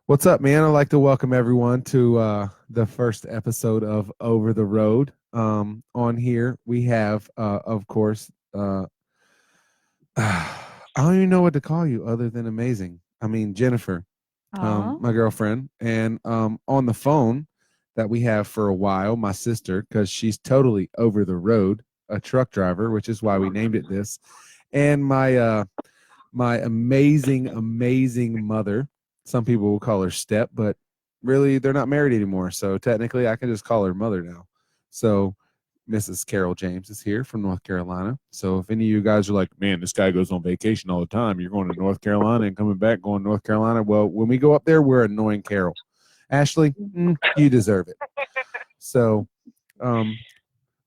What's up, man? I'd like to welcome everyone to the first episode of Over the Road. On here, we have, of course, I don't even know what to call you other than amazing. I mean, Jennifer, Aw. my girlfriend, and on the phone that we have for a while, my sister, because she's totally over the road, a truck driver, which is why we named it this, and my amazing, amazing mother. Some people will call her step, but really they're not married anymore. So technically I can just call her mother now. So Mrs. Carol James is here from North Carolina. So if any of you guys are like, man, this guy goes on vacation all the time. You're going to North Carolina and coming back going to North Carolina. Well, when we go up there, we're annoying Carol. Ashley, you deserve it. So um,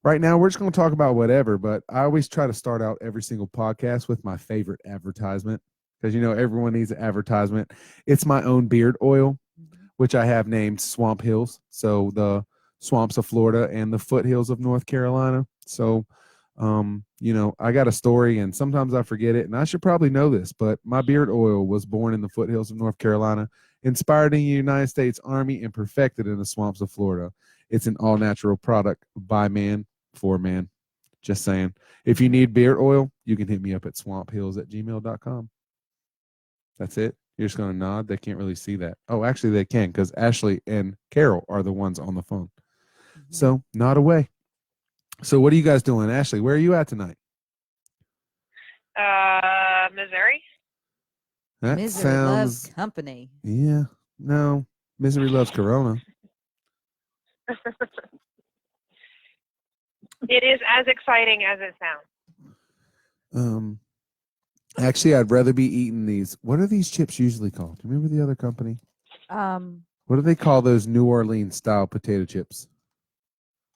right now, we're just going to talk about whatever, but I always try to start out every single podcast with my favorite advertisement because, everyone needs an advertisement. It's my own beard oil, which I have named Swamp Hills. So the swamps of Florida and the foothills of North Carolina. So, I got a story and sometimes I forget it, and I should probably know this, but my beard oil was born in the foothills of North Carolina, inspired in the United States Army, and perfected in the swamps of Florida. It's an all natural product by man for man. Just saying. If you need beard oil, you can hit me up at swamphills@gmail.com. That's it. You're just going to nod. They can't really see that. Oh, actually, they can because Ashley and Carol are the ones on the phone. So, nod away. So, what are you guys doing? Ashley, where are you at tonight? Missouri. That Misery loves sounds. company. Yeah. No. Misery loves Corona. It is as exciting as it sounds. Actually, I'd rather be eating these. What are these chips usually called? Do you remember the other company? What do they call those New Orleans style potato chips?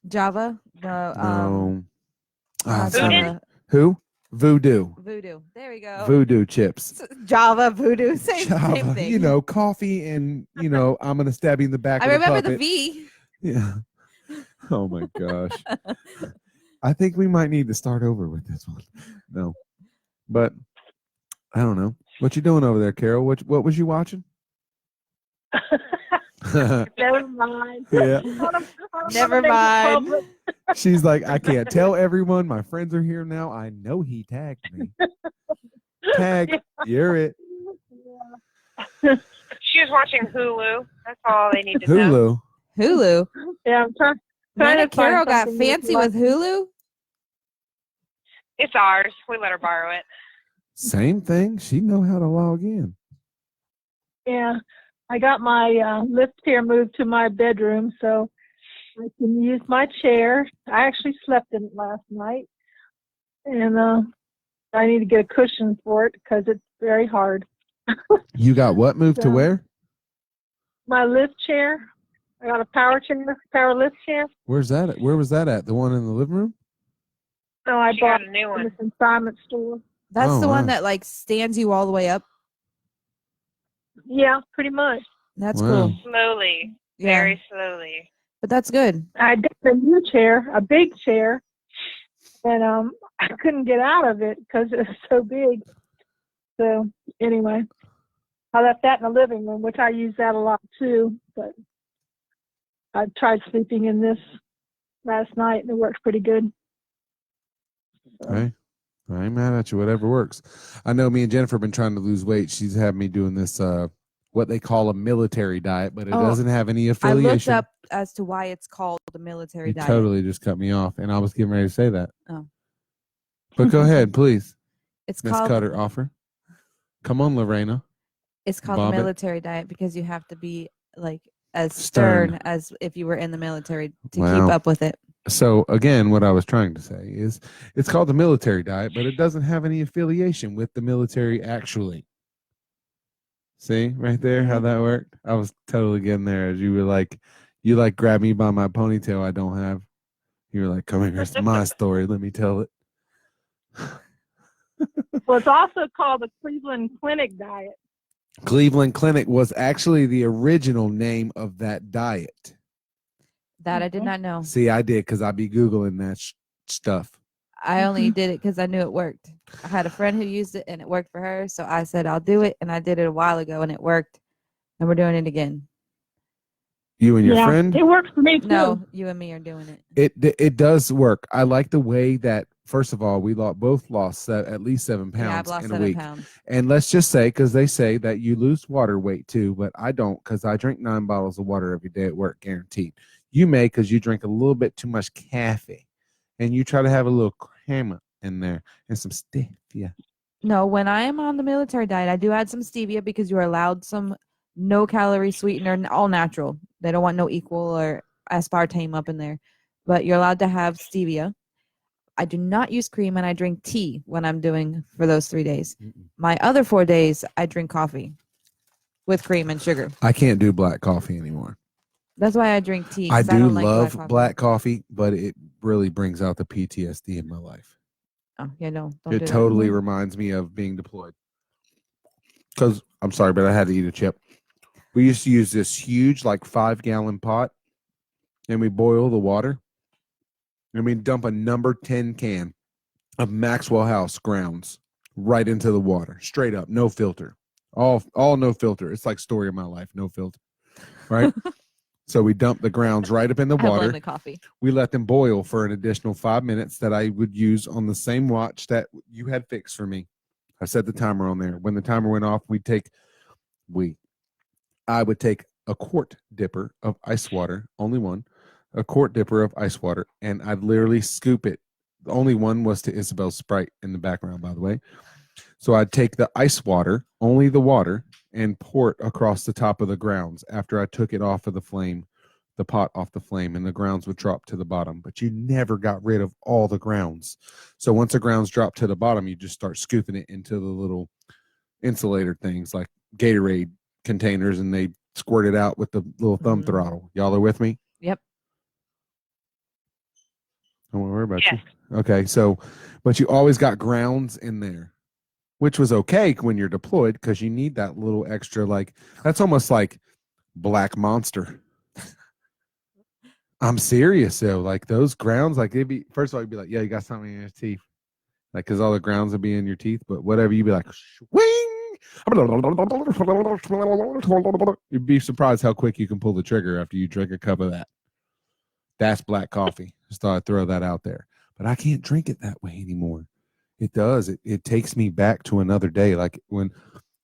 Java. No. Voodoo? Who? Voodoo. Voodoo. There we go. Voodoo chips. Java, voodoo, same Java. thing. Coffee and, I'm going to stab you in the back I with a remember puppet. the V. Yeah. Oh, my gosh. I think we might need to start over with this one. No. But I don't know. What you doing over there, Carol? What was you watching? Never mind. Yeah. Never mind. She's like, I can't tell everyone. My friends are here now. I know he tagged me. Tag, you're it. She was watching Hulu. That's all they need to know. Hulu. Hulu. Yeah, I'm trying Nana to find Carol got something fancy with Hulu. It's ours. We let her borrow it. Same thing. She know how to log in. Yeah, I got my lift here moved to my bedroom, so I can use my chair. I actually slept in it last night, and I need to get a cushion for it because it's very hard. You got what moved to where? My lift chair. I got a power lift chair. Where's that at? Where was that at? The one in the living room? No, I She bought got a new it in one. the consignment store. That's the wow. one that like stands you all the way up. Yeah, pretty much. That's Wow. cool. Slowly. Yeah. Very slowly. But that's good. I got a new chair, a big chair, and I couldn't get out of it because it was so big. So anyway, I left that in the living room, which I use that a lot too. But I tried sleeping in this last night, and it works pretty good. So, Hey, I ain't mad at you. Whatever works. I know me and Jennifer have been trying to lose weight. She's had me doing this what they call a military diet, but it doesn't have any I looked affiliation. up as to why it's called the military You diet. totally just cut me off, and I was getting ready to say that. Oh. But go ahead, please. It's Miss called Cutter offer. Come on, Lorena. It's called Bob the it. military diet because you have to be like as Stern. stern as if you were in the military to Wow. keep up with it. So again, what I was trying to say is it's called the military diet, but it doesn't have any affiliation with the military actually. See right there how that worked? I was totally getting there as you were like, you like grabbed me by my ponytail I don't have. You were like, come here, here's my story. Let me tell it. well, it's also called the Cleveland Clinic diet. Cleveland Clinic was actually the original name of that diet. That I did not know. See, I did because I be Googling that stuff. I only did it because I knew it worked. I had a friend who used it and it worked for her. So I said, I'll do it. And I did it a while ago and it worked. And we're doing it again. You and your yeah, friend? it works for me too. No, you and me are doing it. It does work. I like the way that, first of all, we both lost at least 7 Yeah, I've pounds lost in a 7 week. pounds. And let's just say, because they say that you lose water weight too, but I don't, because I drink 9 bottles of water every day at work, guaranteed. You may, because you drink a little bit too much caffeine, and you try to have a little crema in there and some stevia. No, when I am on the military diet, I do add some stevia because you are allowed some no calorie sweetener, all natural. They don't want no equal or aspartame up in there, but you're allowed to have stevia. I do not use cream, and I drink tea when I'm doing for those 3 days. My other 4 days, I drink coffee with cream and sugar. I can't do black coffee anymore. That's why I drink tea. I 'cause do don't like love black coffee, but it really brings out the PTSD in my life. Oh, yeah, no. Don't It do that. totally reminds me of being deployed. Because, I'm sorry, but I had to eat a chip. We used to use this huge, like 5-gallon pot, and we boil the water, and we dump a number 10 can of Maxwell House grounds right into the water, straight up, no filter. All no filter. It's like story of my life, no filter. Right? So we dump the grounds right up in the I water. love the coffee. We let them boil for an additional 5 minutes that I would use on the same watch that you had fixed for me. I set the timer on there. When the timer went off, I would take a quart dipper of ice water, only one, a quart dipper of ice water, and I'd literally scoop it. The only one was to Isabel's Sprite in the background, by the way. So I'd take the ice water, only the water, and pour it across the top of the grounds after I took it off of the flame, the pot off the flame, and the grounds would drop to the bottom. But you never got rid of all the grounds. So once the grounds dropped to the bottom, you just start scooping it into the little insulator things like Gatorade containers, and they squirt it out with the little thumb throttle. Y'all are with me? Yep. Don't worry about Yes. you. Okay, so, but you always got grounds in there, which was okay when you're deployed because you need that little extra, like, that's almost like Black Monster. I'm serious, though. Like, those grounds, like, it'd be, first of all, you'd be like, yeah, you got something in your teeth. Like, because all the grounds would be in your teeth, but whatever, you'd be like, swing. You'd be surprised how quick you can pull the trigger after you drink a cup of that. That's black coffee. Just thought I'd throw that out there. But I can't drink it that way anymore. It does. It takes me back to another day. Like when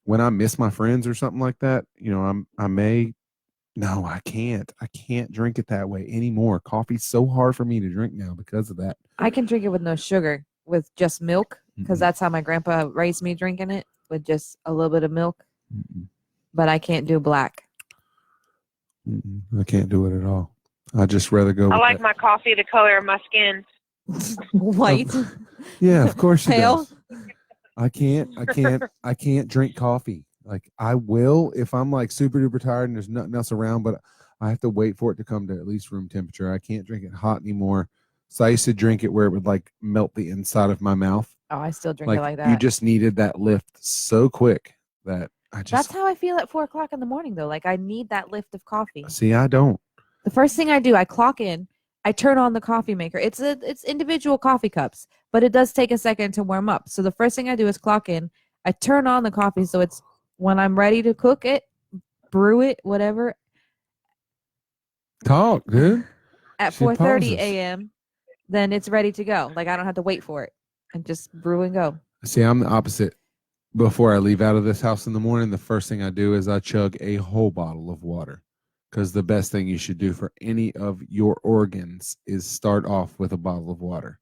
I miss my friends or something like that, you know, I can't. I can't drink it that way anymore. Coffee's so hard for me to drink now because of that. I can drink it with no sugar, with just milk, because that's how my grandpa raised me drinking it, with just a little bit of milk. But I can't do black. I can't do it at all. I'd just rather go. I with like that. my coffee the color of my skin. White. Yeah, of course she Pale. does. I can't drink coffee. Like I will if I'm like super duper tired and there's nothing else around, but I have to wait for it to come to at least room temperature. I can't drink it hot anymore. So I used to drink it where it would like melt the inside of my mouth. Oh, I still drink it like that. You just needed that lift so quick that I just That's how I feel at 4 o'clock in the morning, though. Like I need that lift of coffee. see. I don't. The first thing I do, I clock in, I turn on the coffee maker. It's individual coffee cups, but it does take a second to warm up. So the first thing I do is clock in, I turn on the coffee, so it's when I'm ready to cook it, brew it, whatever, Talk, dude. at She 4:30 pauses. a.m., then it's ready to go. Like I don't have to wait for it, and just brew and go. See, I'm the opposite. Before I leave out of this house in the morning, the first thing I do is I chug a whole bottle of water. Because the best thing you should do for any of your organs is start off with a bottle of water.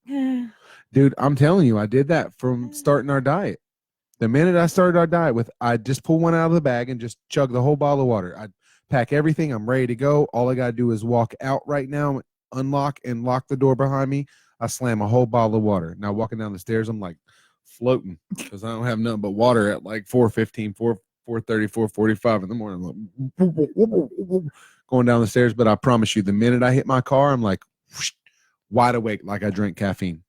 Dude, I'm telling you, I did that from starting our diet. The minute I started our diet, I just pull one out of the bag and just chug the whole bottle of water. I pack everything. I'm ready to go. All I got to do is walk out right now, unlock and lock the door behind me. I slam a whole bottle of water. Now walking down the stairs, I'm like floating because I don't have nothing but water at like 4:15, 4:30, 4:45 in the morning. I'm like, going down the stairs. But I promise you, the minute I hit my car, I'm like whoosh, wide awake like I drank caffeine.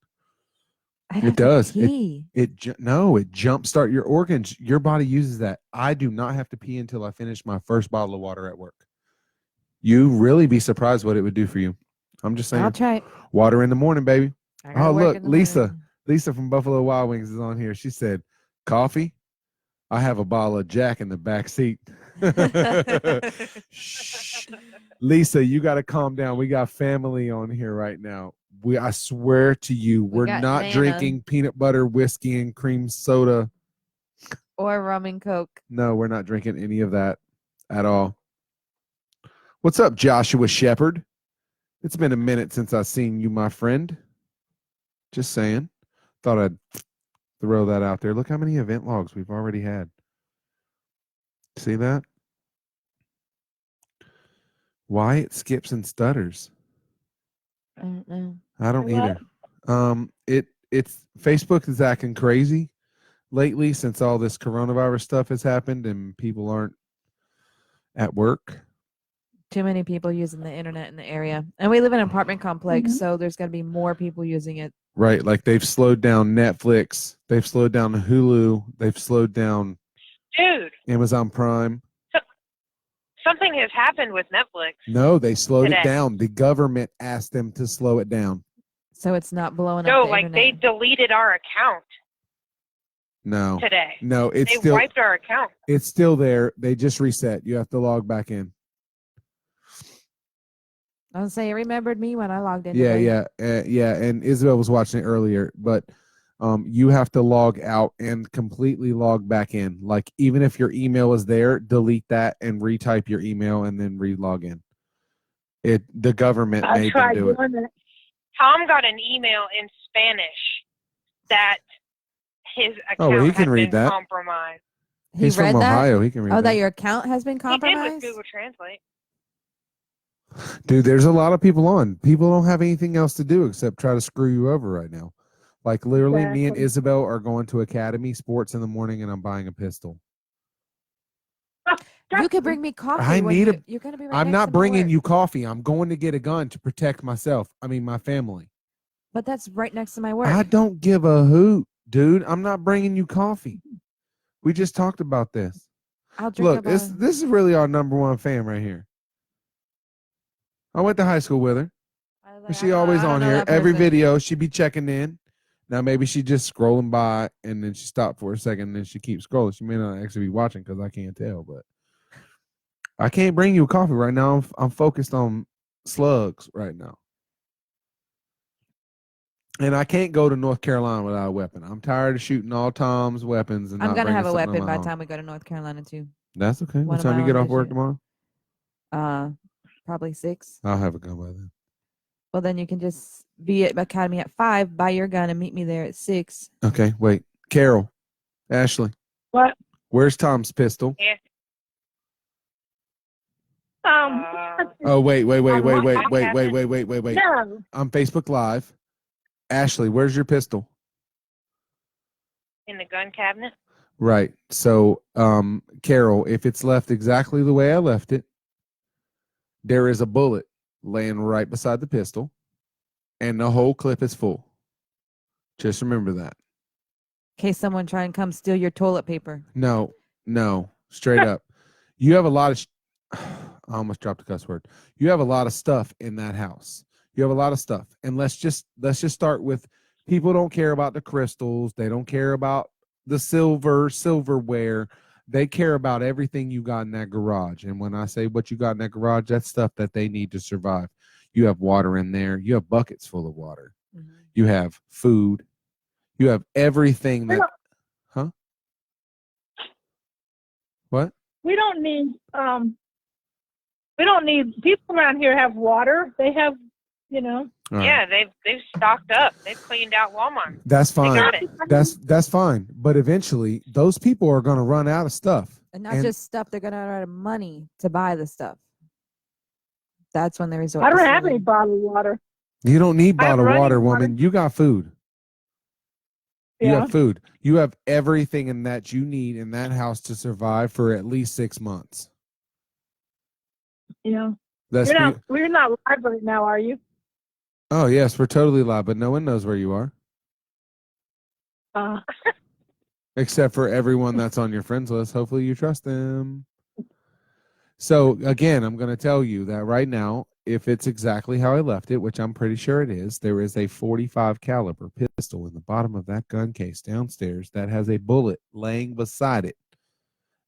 I It have to does. pee. It jumpstart your organs. Your body uses that. I do not have to pee until I finish my first bottle of water at work. You really be surprised what it would do for you. I'm just saying. I'll try it. Water in the morning, baby. I gotta Oh, work look, in the Lisa. morning. Lisa from Buffalo Wild Wings is on here. She said, coffee? I have a bottle of Jack in the back seat. Shh. Lisa, you got to calm down. We got family on here right now. I swear to you, We we're got not Nana. drinking peanut butter, whiskey, and cream soda. Or rum and coke. No, we're not drinking any of that at all. What's up, Joshua Shepherd? It's been a minute since I've seen you, my friend. Just saying. Thought I'd throw that out there. Look how many event logs we've already had. See that? Why it skips and stutters? I don't know. I don't What? either. It's Facebook is acting crazy lately since all this coronavirus stuff has happened and people aren't at work. Too many people using the internet in the area. And we live in an apartment complex, Mhm. so there's going to be more people using it. Right. Like they've slowed down Netflix. They've slowed down Hulu. They've slowed down Dude, Amazon Prime. something has happened with Netflix. No, they slowed it Today. down. The government asked them to slow it down. So it's not blowing No, up the like they internet. deleted our account No. today. No, it's They still wiped our account. it's still there. They just reset. You have to log back in. I was saying, it remembered me when I logged in. Yeah, today. yeah. And Isabel was watching it earlier, but you have to log out and completely log back in. Like even if your email is there, delete that and retype your email and then re-log in. The government I made them tried do it. doing that. Tom got an email in Spanish that his account Oh, well, he can had read been that. compromised. He He's read from that? Ohio. He can read Oh, that. that your account has been He did with compromised? Google Translate. Dude, there's a lot of people on. People don't have anything else to do except try to screw you over right now. Like literally, me and Exactly. Isabel are going to Academy Sports in the morning, and I'm buying a pistol. You could bring me coffee. I when need a- you're going to be right I'm next not to my bringing work. you coffee. I'm going to get a gun to protect myself. I mean, my family. But that's right next to my work. I don't give a hoot, dude. I'm not bringing you coffee. We just talked about this. I'll drink Look, up this is really our number one fan right here. I went to high school with her. She always on here. Every video, she be checking in. Now maybe she just scrolling by and then she stopped for a second and then she keeps scrolling. She may not actually be watching because I can't tell, but I can't bring you a coffee right now. I'm focused on slugs right now. And I can't go to North Carolina without a weapon. I'm tired of shooting all Tom's weapons and I'm not going to bringing have a something of weapon my by the own. time we go to North Carolina, too. That's okay. One What of time my you get own off work this tomorrow? Probably 6. I'll have a gun by then. Well, then you can just be at Academy at 5, buy your gun, and meet me there at 6. Okay, wait. Carol, Ashley, What? where's Tom's pistol? Oh, wait. No. I'm Facebook Live. Ashley, where's your pistol? In the gun cabinet. Right. So, Carol, if it's left exactly the way I left it, there is a bullet laying right beside the pistol, and the whole clip is full. Just remember that. In case someone try and come steal your toilet paper. No, straight up. You have a lot of. I almost dropped a cuss word. You have a lot of stuff in that house. You have a lot of stuff, and let's just start with people don't care about the crystals. They don't care about the silverware. They care about everything you got in that garage. And when I say what you got in that garage, that's stuff that they need to survive. You have water in there. You have buckets full of water. Mm-hmm. You have food. You have everything that. Huh? What? We don't need people around here have water. They have, All right. Yeah, they've stocked up. They've cleaned out Walmart. That's They fine. got it. That's fine. But eventually, those people are going to run out of stuff. And not And- just stuff, they're going to run out of money to buy the stuff. That's when they resort I to don't have any stealing. bottled water. You don't need I have bottled running water, water. woman. You got food. You Yeah. have food. You have everything in that you need in that house to survive for at least 6 months. Yeah. That's We're not live right now, are you? Oh yes, we're totally live, but no one knows where you are Uh, except for everyone that's on your friends list. Hopefully, you trust them. So again, I'm going to tell you that right now, if it's exactly how I left it, which I'm pretty sure it is, there is a 45 caliber pistol in the bottom of that gun case downstairs that has a bullet laying beside it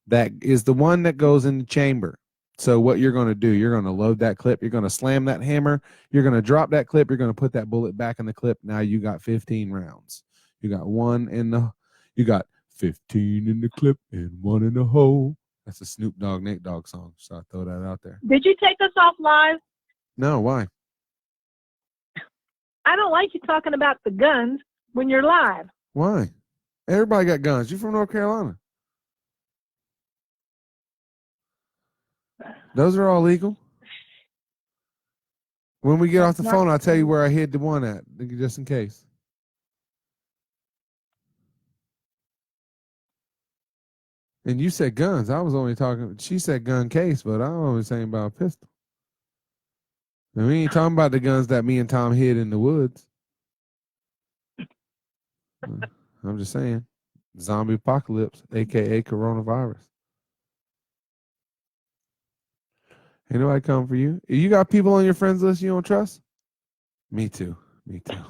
That is the one that goes in the chamber. So what you're going to do, you're going to load that clip. You're going to slam that hammer. You're going to drop that clip. You're going to put that bullet back in the clip. Now you got 15 rounds. You got you got 15 in the clip and 1 in the hole. That's a Snoop Dogg, Nate Dogg song. So I throw that out there. Did you take us off live? No, why? I don't like you talking about the guns when you're live. Why? Everybody got guns. You from North Carolina? Those are all legal. When we get off the phone, I'll tell you where I hid the one at, just in case. And you said guns. I was only talking. She said gun case, but I was only saying about a pistol. And we ain't talking about the guns that me and Tom hid in the woods. I'm just saying, zombie apocalypse, aka coronavirus. Ain't nobody come for you. You got people on your friends list you don't trust? Me too. Me too.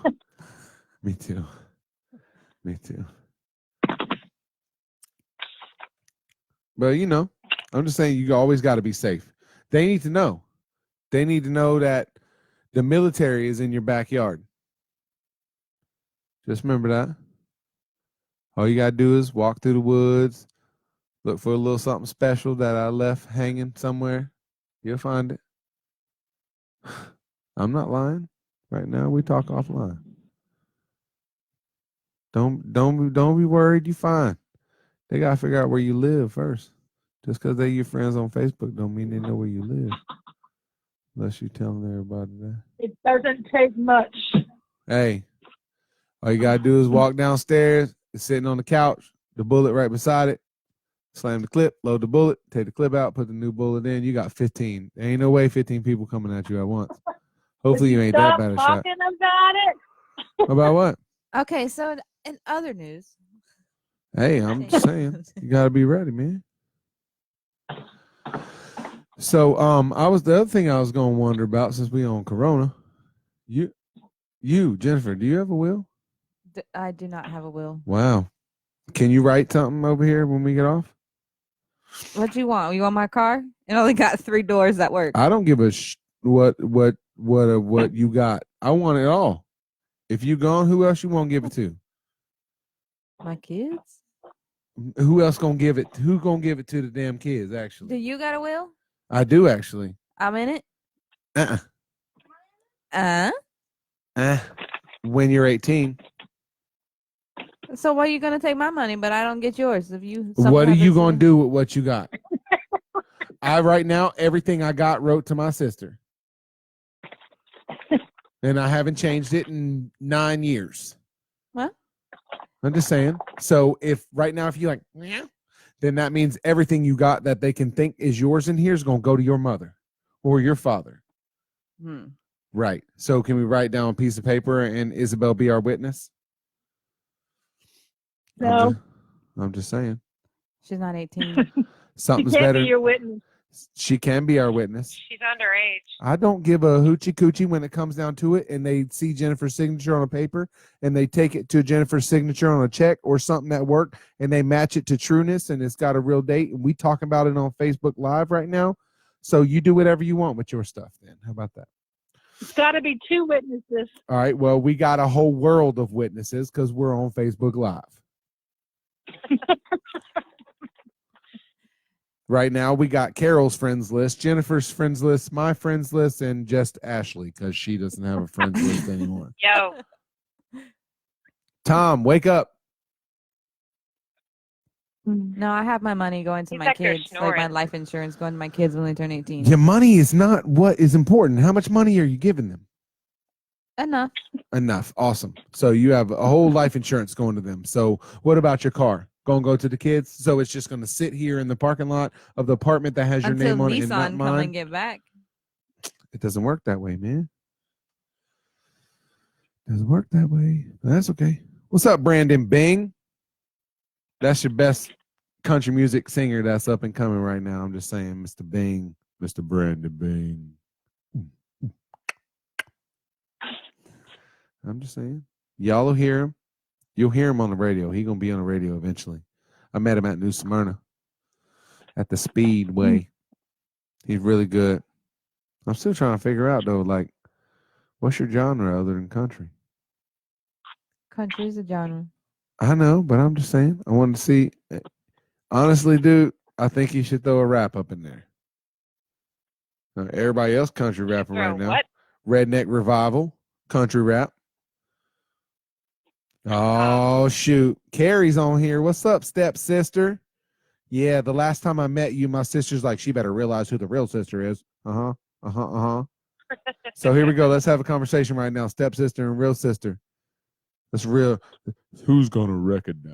Me too. Me too. But you know, I'm just saying you always got to be safe. They need to know. They need to know that the military is in your backyard. Just remember that. All you got to do is walk through the woods, look for a little something special that I left hanging somewhere. You'll find it. I'm not lying. Right now, we talk offline. Don't be worried. You fine. They gotta figure out where you live first. Just because they're your friends on Facebook don't mean they know where you live. Unless you telling everybody that. It doesn't take much. Hey, all you gotta do is walk downstairs. It's sitting on the couch. The bullet right beside it. Slam the clip, load the bullet, take the clip out, put the new bullet in. You got 15. There ain't no way 15 people coming at you at once. Hopefully you ain't that bad a shot. Talking about it. About what? Okay, so in other news, Hey, I'm just saying, you gotta be ready, man. So, the other thing I was gonna wonder about since we on Corona, you, Jennifer, do you have a will? I do not have a will. Wow. Can you write something over here when we get off? What you want? You want my car? It only got 3 doors that work. I don't give a what you got. I want it all. If you gone, who else you want to give it to? My kids? Who else gonna give it? Who gonna give it to the damn kids? Do Actually, you got a will? I do actually. I'm in it. When you're 18. So why are you gonna take my money, but I don't get yours? If you, What are you gonna do with what you got? Right now, everything I got wrote to my sister, and I haven't changed it in 9 years. What? I'm just saying. So if you like, yeah, then that means everything you got that they can think is yours in here is gonna go to your mother or your father. Right. So can we write down a piece of paper and Isabel be our witness? No. I'm just saying. She's not 18. Something's She can't better. be your witness. She can be our witness. She's underage. I don't give a hoochie coochie when it comes down to it, and they see Jennifer's signature on a paper, and they take it to Jennifer's signature on a check or something at work, and they match it to trueness, and it's got a real date, and we talking about it on Facebook Live right now. So you do whatever you want with your stuff then. How about that? It's got to be 2 witnesses. All right. Well, we got a whole world of witnesses because we're on Facebook Live. Right now, we got Carol's friends list, Jennifer's friends list, my friends list, and just Ashley because she doesn't have a friends list anymore. Yo, Tom, wake up. No, I have my money going to He's my back there kids, like my snoring. life insurance going to my kids when they turn 18. Your money is not what is important. How much money are you giving them? Enough. Enough. Awesome. So you have a whole life insurance going to them. So what about your car? Going to go to the kids? So it's just going to sit here in the parking lot of the apartment that has your Until name on it and not Nissan come mine? and get back. It doesn't work that way, man. Doesn't work that way. That's okay. What's up, Brandon Bing? That's your best country music singer that's up and coming right now. I'm just saying, Mr. Bing, Mr. Brandon Bing. I'm just saying. Y'all will hear him. You'll hear him on the radio. He's going to be on the radio eventually. I met him at New Smyrna. at the Speedway. He's really good. I'm still trying to figure out though, like, what's your genre other than country? Country's a genre. I know, but I'm just saying. I wanted to see. Honestly, dude, I think you should throw a rap up in there. Everybody else country rapping Throw right now. what? Redneck Revival, country rap. Oh, shoot. Carrie's on here. What's up, stepsister? Yeah, the last time I met you, my sister's like, she better realize who the real sister is. Uh-huh. Uh-huh. Uh-huh. So here we go. Let's have a conversation right now. Stepsister and real sister. That's real. Who's gonna recognize?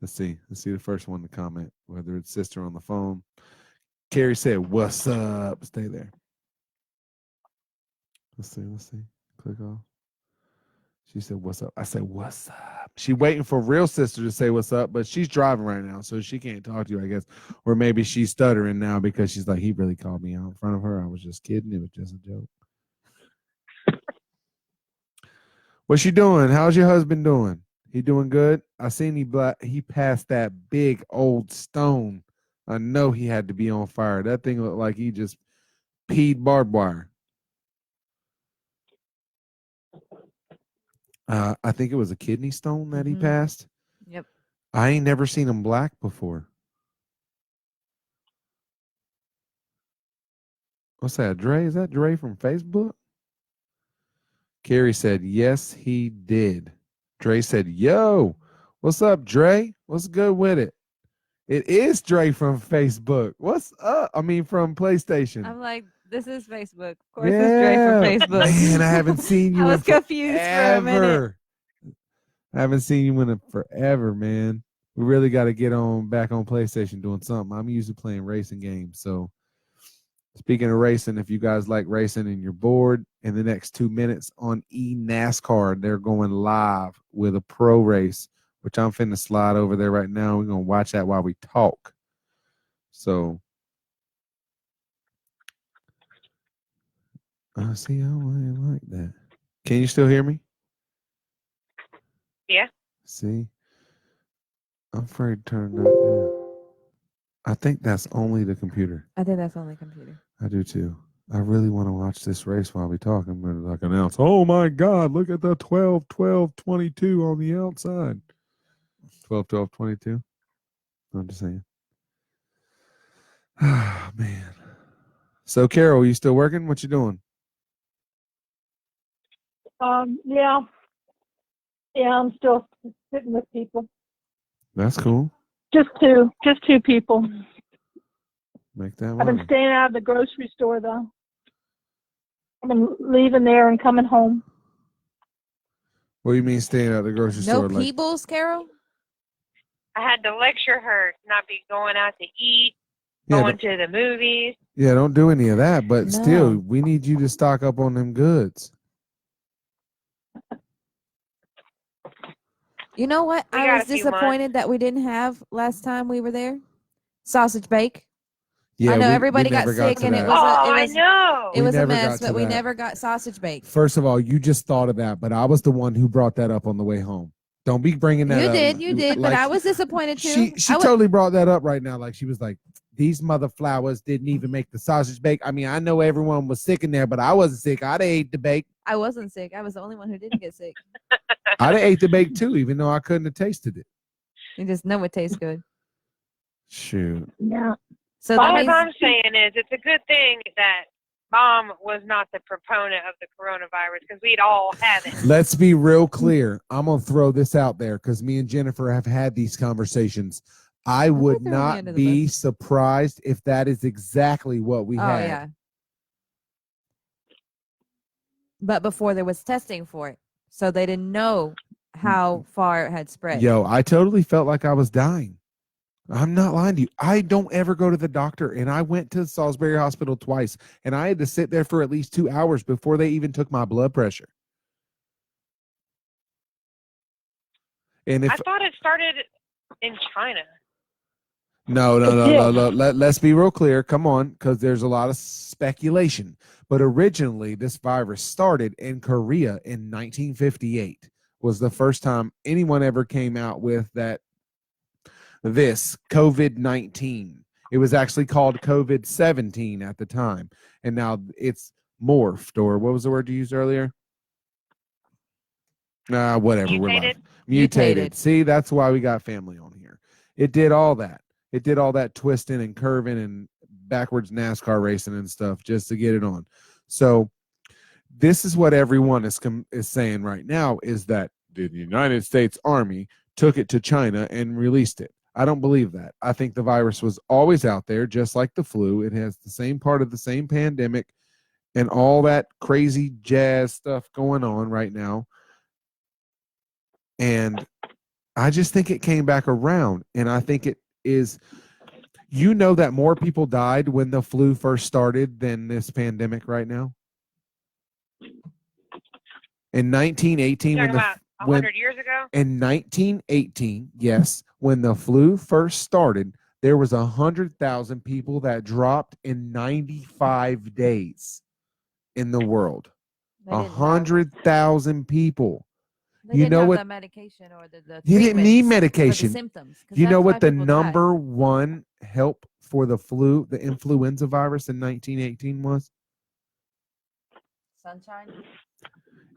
Let's see. Let's see the first one to comment, whether it's sister on the phone. Carrie said, "What's up?" Stay there. Let's see. Let's see. Click off. She said, "What's up?" I said, "What's up?" She waiting for real sister to say what's up, but she's driving right now, so she can't talk to you, I guess. Or maybe she's stuttering now because she's like, he really called me out in front of her. I was just kidding. It was just a joke. What's she doing? How's your husband doing? He doing good? I seen he passed that big old stone. I know he had to be on fire. That thing looked like he just peed barbed wire. I think it was a kidney stone that he Mhm. passed. Yep. I ain't never seen him black before. What's that, Dre? Is that Dre from Facebook? Carrie said, yes, he did. Dre said, yo, what's up, Dre? What's good with it? It is Dre from Facebook. What's up? I mean, from PlayStation. I'm like, this is Facebook. Of course, it's Dre from Facebook. Man, I haven't seen you I in was confused for a minute. forever. I haven't seen you in forever, man. We really got to get back on PlayStation doing something. I'm usually playing racing games. So speaking of racing, if you guys like racing and you're bored, in the next 2 minutes on eNASCAR, they're going live with a pro race, which I'm finna slide over there right now. We're going to watch that while we talk. So, see, I don't like that. Can you still hear me? Yeah. See? I'm afraid to turn that down. I think that's only the computer. I think that's only computer. I do too. I really want to watch this race while we talk. I'm going to like announce, oh my God, look at the 12, 12, 22 on the outside. 12, 12, 22. I'm just saying. Ah, man. So, Carol, you still working? What you doing? Yeah. Yeah, I'm still sitting with people. That's cool. Just two people. Make that I've been work. staying out of the grocery store though. I've been leaving there and coming home. What do you mean staying at the grocery No store? Like, Peebles, Carol? I had to lecture her to not be going out to eat, yeah, going to the movies. don't do any of that. But still, No. we need you to stock up on them goods. You know what? We I got was a few disappointed that we didn't have last time we were there. Sausage bake. Yeah, I know we everybody got never sick to and it that. was Oh, a, I know. it We was a never mess, got to but we that. never got sausage bake. First of all, you just thought of that, but I was the one who brought that up on the way home. Don't be bringing that up. You did, but Like, I was disappointed too. She I was, totally brought that up right now. Like she was like, these mother flowers didn't even make the sausage bake. I mean, I know everyone was sick in there, but I wasn't sick. I'd ate the bake. I wasn't sick. I was the only one who didn't get sick. I'd have ate the bake too, even though I couldn't have tasted it. You just know it tastes good. Shoot. Yeah. So that All means I'm saying is it's a good thing that Mom was not the proponent of the coronavirus because we'd all have it. Let's be real clear. I'm going to throw this out there because me and Jennifer have had these conversations. I would throw me not under the be surprised if that is exactly what we oh had. yeah. But before there was testing for it, so they didn't know how far it had spread. Yo, I totally felt like I was dying. I'm not lying to you. I don't ever go to the doctor, and I went to Salisbury Hospital twice, and I had to sit there for at least 2 hours before they even took my blood pressure. And if I thought it started in China. no. Let's be real clear. Come on, because there's a lot of speculation. But originally, this virus started in Korea in 1958. Was the first time anyone ever came out with that this COVID-19. It was actually called COVID-17 at the time, and now it's morphed, or what was the word you used earlier? Whatever. We're live. Mutated? Mutated. See, that's why we got family on here. It did all that. It did all that twisting and curving and backwards NASCAR racing and stuff just to get it on. So this is what everyone is saying right now, is that the United States Army took it to China and released it. I don't believe that. I think the virus was always out there, just like the flu. It has the same part of the same pandemic and all that crazy jazz stuff going on right now. And I just think it came back around. And I think it is, you know, that more people died when the flu first started than this pandemic right now. In 1918, Talking about 100 years ago? In 1918, yes, when the flu first started, there was 100,000 people that dropped in 95 days in the world. They didn't have- 100,000 people. They You didn't know have what- the medication or the He didn't need treatments for the medication. symptoms. 'Cause You know that's why what the people died. number one help for the flu, the influenza virus in 1918 was? Sunshine.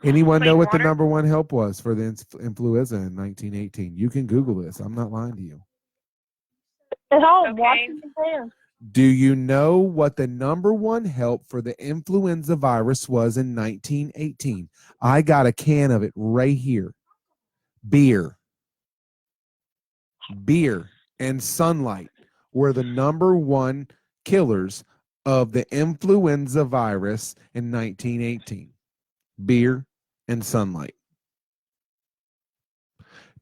Anyone know Plain what the water? number one help was for the influenza in 1918? You can Google this. I'm not lying to you. At home, Okay. washing his hands. Do you know what the number one help for the influenza virus was in 1918? I got a can of it right here. Beer. Beer and sunlight were the number one killers of the influenza virus in 1918. Beer and sunlight.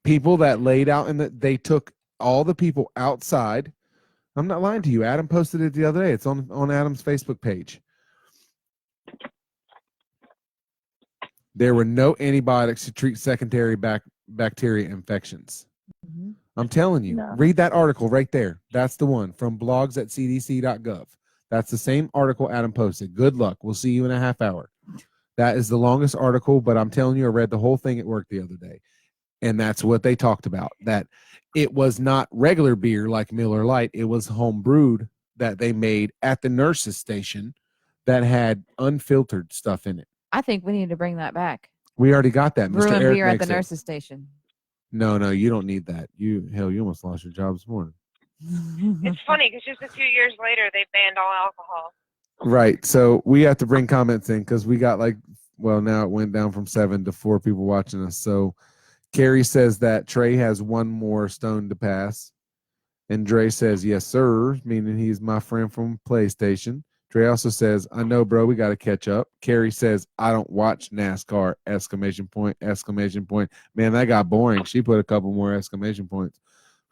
People that laid out they took all the people outside. I'm not lying to you. Adam posted it the other day. It's on Adam's Facebook page. There were no antibiotics to treat secondary bacteria infections. Mhm. I'm telling you, No. read that article right there. That's the one from blogs@cdc.gov. That's the same article Adam posted. Good luck. We'll see you in a half hour. That is the longest article, but I'm telling you, I read the whole thing at work the other day. And that's what they talked about, that it was not regular beer like Miller Lite. It was home brewed that they made at the nurse's station that had unfiltered stuff in it. I think we need to bring that back. We already got that. Mr. Brewing Eric beer at the makes it. nurse's station. No, you don't need that. You almost lost your job this morning. It's funny because just a few years later, they banned all alcohol. Right. So we have to bring comments in because we got now it went down from 7 to 4 people watching us. So Carrie says that Trey has one more stone to pass. And Dre says, yes, sir, meaning he's my friend from PlayStation. Dre also says, I know, bro, we got to catch up. Carrie says, I don't watch NASCAR, exclamation point, exclamation point. Man, that got boring. She put a couple more exclamation points.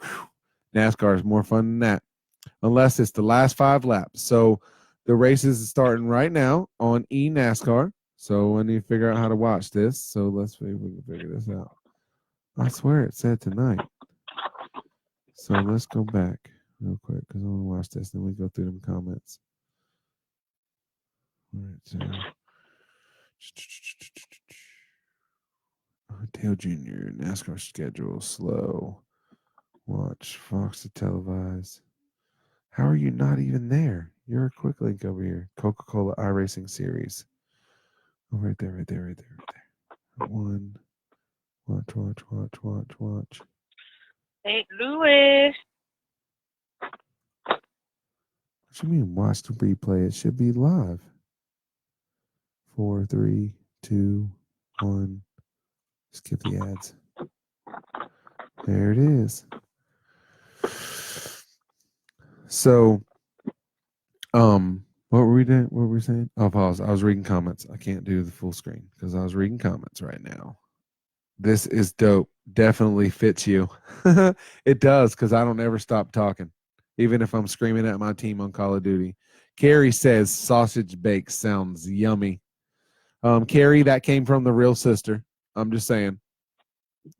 Whew. NASCAR is more fun than that, unless it's the last 5 laps. So the race is starting right now on eNASCAR. So I need to figure out how to watch this. So let's see if we can figure this out. I swear it said tonight. So let's go back real quick because I want to watch this. Then we go through them comments. All right, so Dale Jr. NASCAR schedule slow. Watch Fox to televise. How are you not even there? You're a quick link over here. Coca-Cola iRacing Series. Oh, right there. One. Watch. St. Louis. What you mean watch the replay? It should be live. 4, 3, 2, 1. Skip the ads. There it is. So, what were we doing? What were we saying? Oh, pause. I was reading comments. I can't do the full screen because I was reading comments right now. This is dope. Definitely fits you. It does because I don't ever stop talking, even if I'm screaming at my team on Call of Duty. Carrie says sausage bake sounds yummy. Carrie, that came from the real sister. I'm just saying.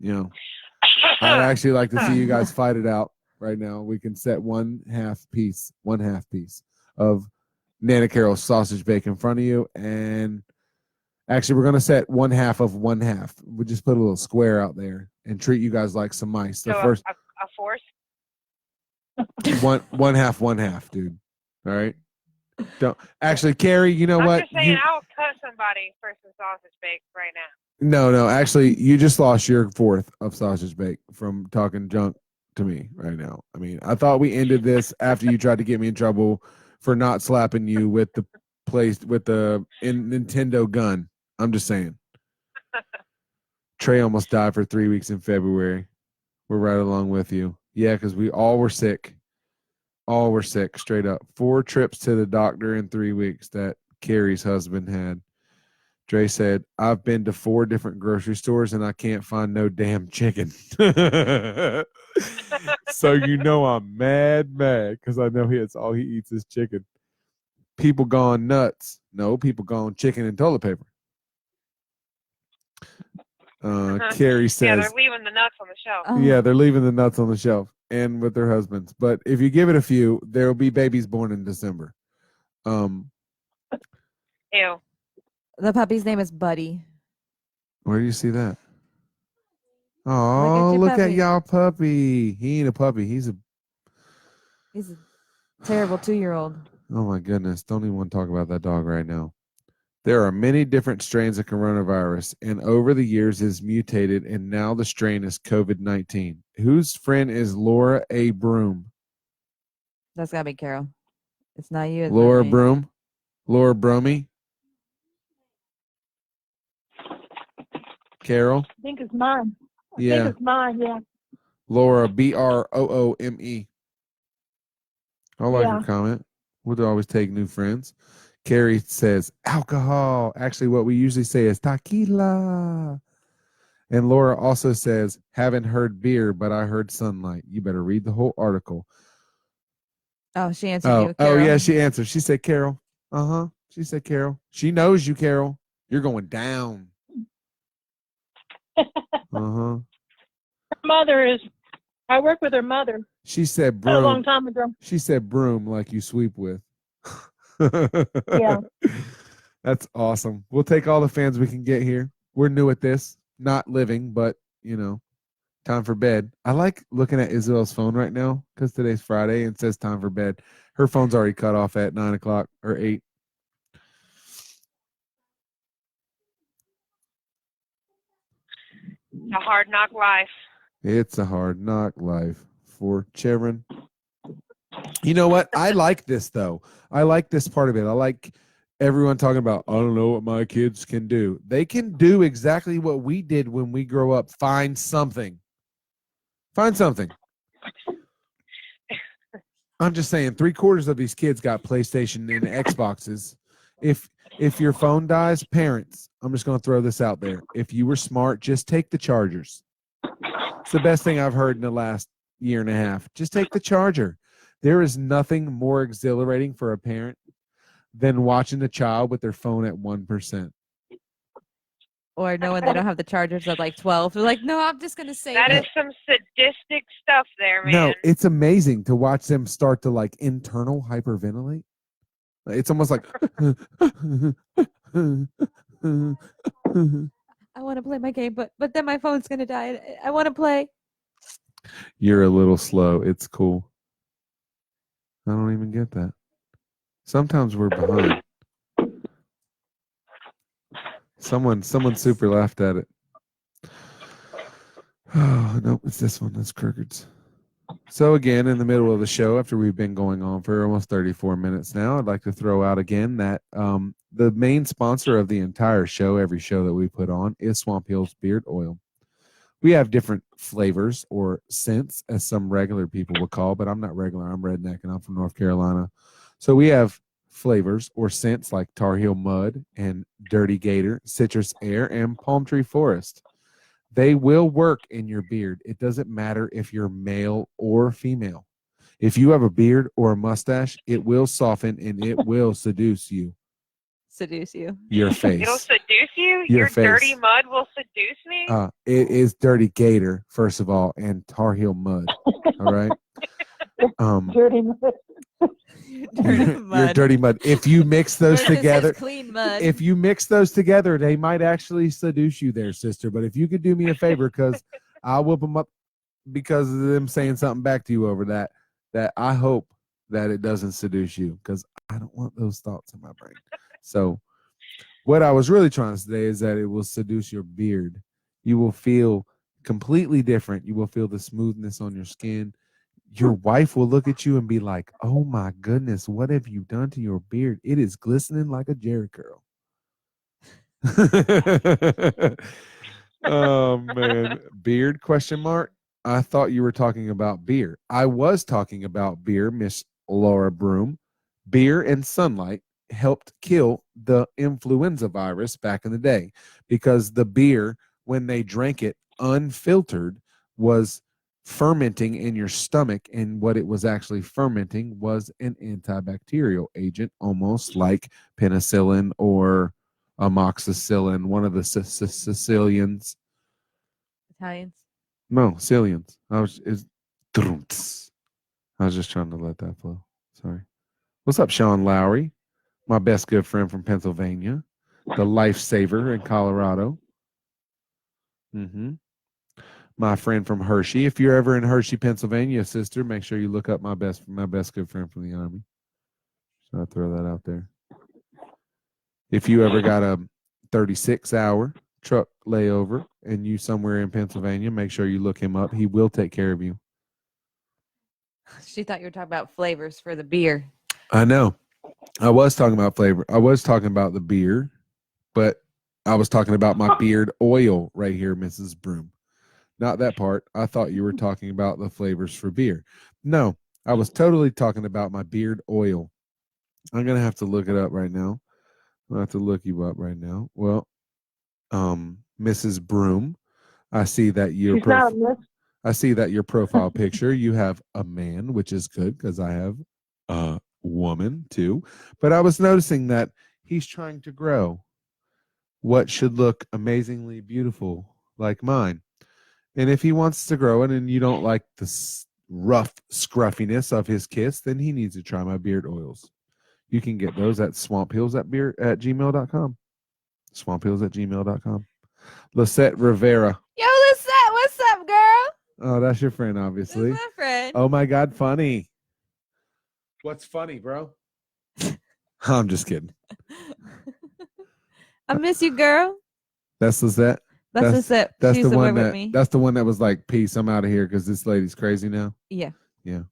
I'd actually like to see you guys fight it out right now. We can set one half piece of Nana Carol's sausage bake in front of you. And actually, we're going to set one half of one half. We'll just put a little square out there and treat you guys like some mice. So a fourth? one half, dude. All right. Don't actually, Carrie. You know I'm what? just saying, I'll cut somebody for some sausage bake right now. No. Actually, you just lost your fourth of sausage bake from talking junk to me right now. I mean, I thought we ended this after you tried to get me in trouble for not slapping you with the Nintendo gun. I'm just saying. Trey almost died for 3 weeks in February. We're right along with you. Yeah, because we all were sick. All were sick, straight up. 4 trips to the doctor in 3 weeks that Carrie's husband had. Dre said, I've been to 4 different grocery stores and I can't find no damn chicken. So you know I'm mad because I know it's all he eats is chicken. People gone nuts. No, people gone chicken and toilet paper. Carrie says, Yeah, they're leaving the nuts on the shelf. Oh. yeah, they're leaving the nuts on the shelf and with their husbands. But if you give it a few, there will be babies born in December. Ew. The puppy's name is Buddy. Where do you see that? Oh, your look at puppy. y'all puppy. He ain't a puppy. He's a, He's a terrible 2-year-old. oh my goodness. Don't even want to talk about that dog right now. There are many different strains of coronavirus, and over the years is mutated, and now the strain is COVID-19. Whose friend is Laura A. Broom? That's gotta be Carol. It's not you. It's Laura not me. Broom? Laura Bromey? Carol? I think it's mine. I Yeah. think it's mine, yeah. Laura, Broome. I like Yeah. her comment. We'll always take new friends. Carrie says alcohol. Actually, what we usually say is tequila. And Laura also says, haven't heard beer, but I heard sunlight. You better read the whole article. Oh, she answered Oh, you. Carol. yeah, she answered. She said, Carol. Uh-huh. She said, Carol. She knows you, Carol. You're going down. Uh-huh. Her mother is, I work with her mother She said a long broom. time ago. She said broom like you sweep with. Yeah. That's awesome. We'll take all the fans we can get here. We're new at this. Not living, but, time for bed. I like looking at Isabel's phone right now because today's Friday and it says time for bed. Her phone's already cut off at 9 o'clock or 8. It's a hard knock life. It's a hard knock life for children. You know what? I like this, though. I like this part of it. I like everyone talking about, I don't know what my kids can do. They can do exactly what we did when we grow up. Find something. Find something. I'm just saying 3/4 of these kids got PlayStation and Xboxes. If your phone dies, parents, I'm just going to throw this out there. If you were smart, just take the chargers. It's the best thing I've heard in the last year and a half. Just take the charger. There is nothing more exhilarating for a parent than watching the child with their phone at 1%. Or knowing they don't have the chargers at like 12. They're like, no, I'm just gonna say That is some sadistic stuff there, man. No, it's amazing to watch them start to like internal hyperventilate. It's almost like I want to play my game, but then my phone's gonna die. I want to play. you're a little slow. It's cool. I don't even get that. Sometimes we're behind. Someone super laughed at it. Oh, nope, it's this one. That's Kirkard's. So again, in the middle of the show, after we've been going on for almost 34 minutes now, I'd like to throw out again that the main sponsor of the entire show, every show that we put on, is Swamp Hills Beard Oil. We have different flavors or scents, as some regular people would call, but I'm not regular. I'm redneck, and I'm from North Carolina. So we have flavors or scents like Tar Heel Mud and Dirty Gator, Citrus Air, and Palm Tree Forest. They will work in your beard. It doesn't matter if you're male or female. If you have a beard or a mustache, it will soften and it will seduce you. Seduce you. Your face. It'll seduce you? Your face. Dirty mud will seduce me? It is Dirty Gator, first of all, and Tar Heel Mud. All right. Dirty mud. Dirty Your mud. dirty mud. If you mix those Versus together, clean mud. if you mix those together, they might actually seduce you there, sister. But if you could do me a favor, because I'll whip them up because of them saying something back to you over that that I hope that it doesn't seduce you, because I don't want those thoughts in my brain. So what I was really trying to say is that it will seduce your beard. You will feel completely different. You will feel the smoothness on your skin. Your wife will look at you and be like, "Oh my goodness, what have you done to your beard? It is glistening like a Jerry curl." Oh man, beard question mark. I thought you were talking about beer. I was talking about beer, Miss Laura Broom. Beer and sunlight helped kill the influenza virus back in the day, because the beer, when they drank it unfiltered, was fermenting in your stomach, and what it was actually fermenting was an antibacterial agent, almost like penicillin or amoxicillin, one of the Sicilians. Italians. No, Sicilians. I was just trying to let that flow. Sorry. What's up, Sean Lowry? My best good friend from Pennsylvania, the lifesaver in Colorado. My friend from Hershey. If you're ever in Hershey, Pennsylvania, sister, make sure you look up my best good friend from the Army. So I'll throw that out there. If you ever got a 36-hour truck layover and you somewhere in Pennsylvania, make sure you look him up. He will take care of you. She thought you were talking about flavors for the beer. I know. I was talking about flavor. I was talking about the beer, but I was talking about my beard oil right here, Mrs. Broom. Not that part. I thought you were talking about the flavors for beer. No, I was totally talking about my beard oil. I'm going to have to look it up right now. I'll have to look you up right now. Well, Mrs. Broom, I see that your She's not a miss. I see that your profile picture, you have a man, which is good because I have a woman too. But I was noticing that he's trying to grow what should look amazingly beautiful like mine. And if he wants to grow it and you don't like the rough scruffiness of his kiss, then he needs to try my beard oils. You can get those at swamphills@gmail.com. Swamphills@gmail.com. Lisette Rivera. Yo, Lisette, what's up, girl? Oh, that's your friend, obviously. That's my friend. Oh my God, funny. What's funny, bro? I'm just kidding. I miss you, girl. That's Lisette. That's Lisette. That's She the used to one work with that. me. That's the one that was like, "Peace, I'm out of here because this lady's crazy now." Yeah. Yeah,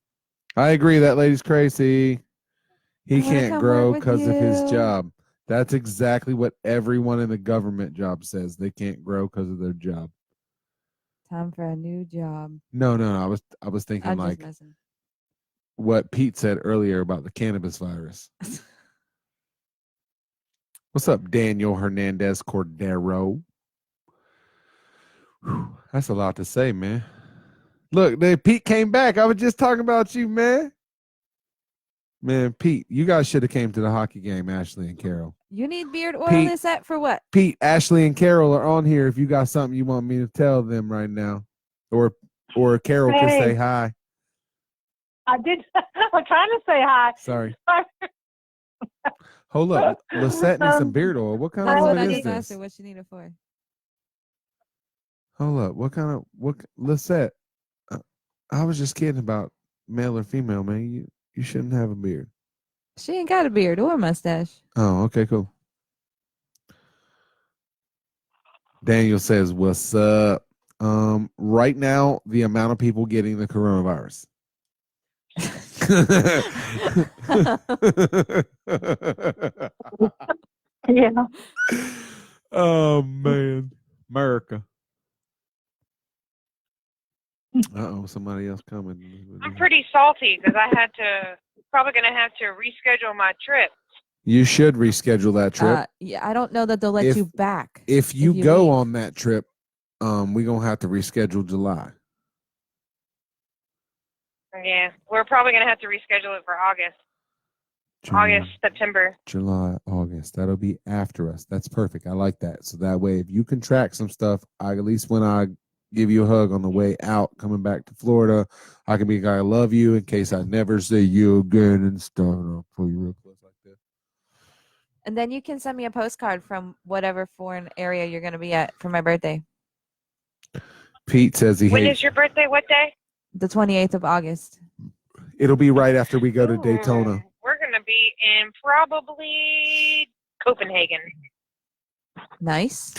I agree. That lady's crazy. He I wanna can't come grow work with because of his you. job. That's exactly what everyone in the government job says. They can't grow because of their job. Time for a new job. No. I was thinking I'm like just messing. what Pete said earlier about the cannabis virus. What's up, Daniel Hernandez Cordero? Whew, that's a lot to say, man. Look, Pete came back. I was just talking about you, man. Man, Pete, you guys should have came to the hockey game, Ashley and Carol. You need beard oil, Pete. Lisette, for what? Pete, Ashley, and Carol are on here. If you got something you want me to tell them right now, or Carol can Hey. say hi. I did. I'm trying to say hi. Sorry. Hold up, Lisette needs some beard oil. What kind of I That's woman what I is need to ask this? her what she needed for. Hold up, what Lisette? I was just kidding about male or female, man. You shouldn't have a beard. She ain't got a beard or a mustache. Oh, okay, cool. Daniel says, "What's up?" Right now, the amount of people getting the coronavirus. Yeah. Oh man, America. Uh-oh, somebody else coming. I'm pretty salty because I had to, probably going to have to reschedule my trip. You should reschedule that trip. Yeah, I don't know that they'll let If- you back. If you you go leave. on that trip, we're gonna have to reschedule July. Yeah, we're probably going to have to reschedule it for August, September. July, August. That'll be after us. That's perfect. I like that. So that way, if you can track some stuff, at least when I give you a hug on the way out, coming back to Florida, I can be like, "I love you," in case I never see you again and stuff. I'll pull you real close like that. And then you can send me a postcard from whatever foreign area you're going to be at for my birthday, Pete says he When hates. is your birthday? What day? the 28th of August. It'll be right after we go to Ooh, Daytona. We're going to be in probably Copenhagen. Nice.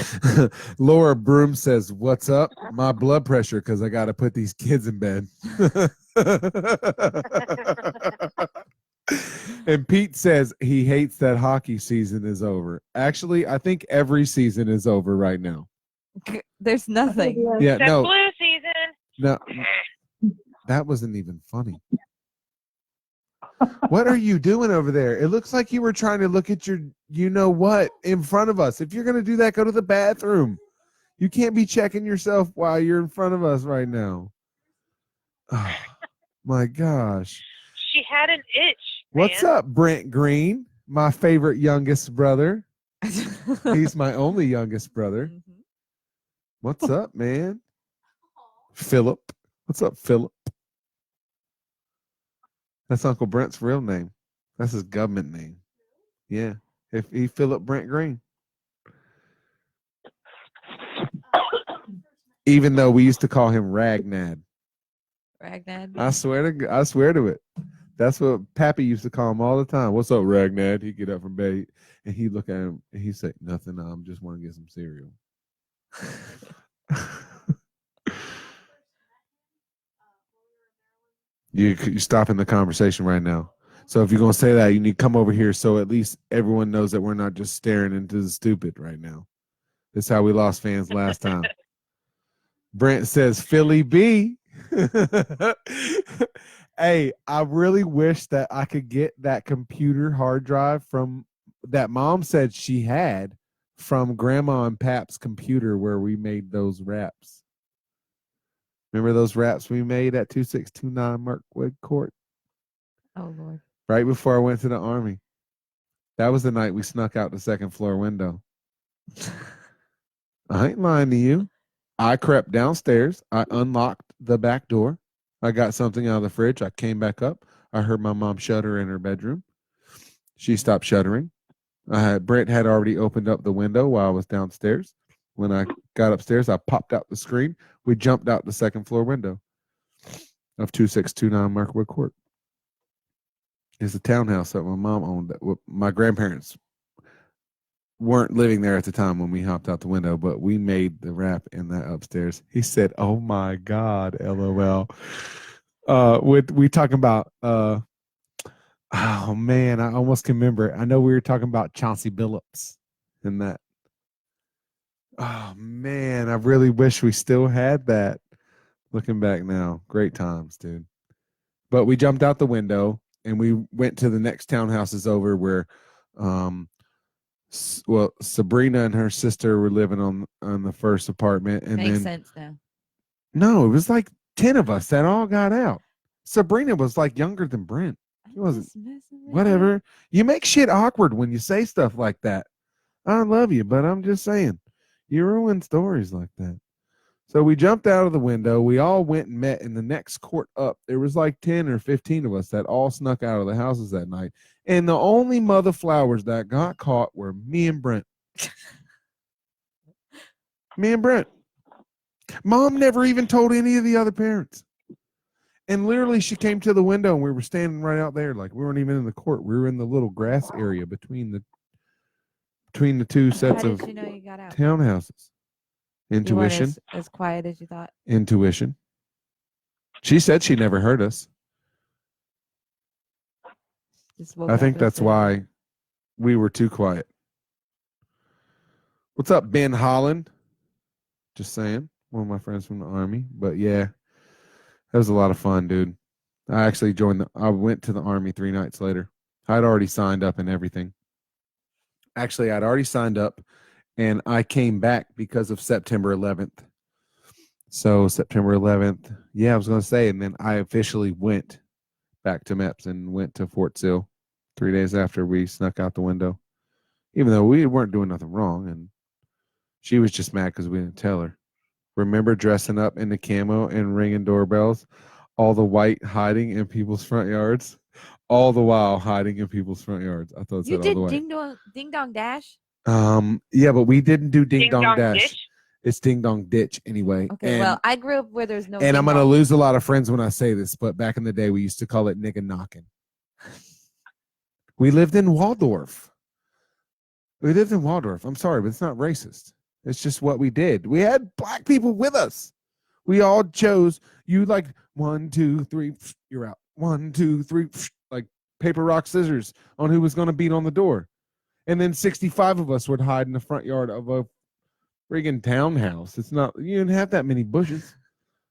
Laura Broom says, "What's up? My blood pressure because I got to put these kids in bed." And Pete says he hates that hockey season is over. Actually, I think every season is over right now. There's nothing. Yeah, Except no, blue season. no, that wasn't even funny. What are you doing over there? It looks like you were trying to look at your you know what in front of us. If you're going to do that, go to the bathroom. You can't be checking yourself while you're in front of us right now. Oh, my gosh. She had an itch. What's man. up, Brent Green? My favorite youngest brother. He's my only youngest brother. Mhm. What's up, man? Philip. What's up, Philip? That's Uncle Brent's real name. That's his government name. Yeah. If he Philip Brent Green. Even though we used to call him Ragnad. Ragnad. I swear to it. That's what Pappy used to call him all the time. What's up, Ragnad? He'd get up from bed and he'd look at him and he'd say, "Nothing. I'm just want to get some cereal." You're stopping the conversation right now. So if you're gonna say that, you need to come over here so at least everyone knows that we're not just staring into the stupid right now. That's how we lost fans last time. Brent says Philly B. Hey, I really wish that I could get that computer hard drive from that mom said she had from Grandma and Pap's computer where we made those raps. Remember those raps we made at 2629 Markwood Court? Oh Lord. Right before I went to the Army. That was the night we snuck out the second floor window. I ain't lying to you. I crept downstairs. I unlocked the back door. I got something out of the fridge. I came back up. I heard my mom shudder in her bedroom. She stopped shuddering. Brent had already opened up the window while I was downstairs. When I got upstairs, I popped out the screen. We jumped out the second floor window of 2629 Markwood Court. It's a townhouse that my mom owned. My grandparents weren't living there at the time when we hopped out the window, but we made the rap in that upstairs. He said, "Oh my God, LOL." We talking about oh man, I almost can remember. I know we were talking about Chauncey Billups and that. Oh man, I really wish we still had that. Looking back now, great times, dude. But we jumped out the window and we went to the next townhouses over where Sabrina and her sister were living on the first apartment, and Makes then sense now. no, it was like 10 of us that all got out. Sabrina was like younger than Brent. She wasn't. Whatever. You make shit awkward when you say stuff like that. I love you, but I'm just saying, you ruin stories like that. So we jumped out of the window. We all went and met in the next court up. There was like 10 or 15 of us that all snuck out of the houses that night. And the only mother flowers that got caught were me and Brent. Me and Brent. Mom never even told any of the other parents. And literally she came to the window and we were standing right out there. Like we weren't even in the court. We were in the little grass area between the two sets How of did you know you got out? townhouses. You weren't Intuition. as quiet as you thought. Intuition. She said she never heard us. Just woke I up think and that's said, why we were too quiet. What's up, Ben Holland? Just saying. One of my friends from the Army. But yeah, that was a lot of fun, dude. I actually I went to the Army 3 nights later. I'd already signed up and everything. Actually, I'd already signed up and I came back because of September 11th. So September 11th, yeah, I was going to say, and then I officially went back to MEPS and went to Fort Sill 3 days after we snuck out the window, even though we weren't doing nothing wrong. And she was just mad because we didn't tell her. Remember dressing up in the camo and ringing doorbells, all the white hiding in people's front yards, all the while hiding in people's front yards. I thought it You said all did the way. Ding Dong Dash? Yeah, but we didn't do Ding Dong Dash. Dish. It's Ding Dong Ditch anyway. Okay, and, well, I grew up where there's no. and I'm ding gonna dong. lose a lot of friends when I say this, but back in the day we used to call it nigga knocking. We lived in Waldorf. I'm sorry, but it's not racist. It's just what we did. We had black people with us. We all chose, you like 1, 2, 3, you're out. 1, 2, 3, like paper, rock, scissors on who was going to beat on the door. And then 65 of us would hide in the front yard of a friggin' townhouse. It's not, you didn't have that many bushes.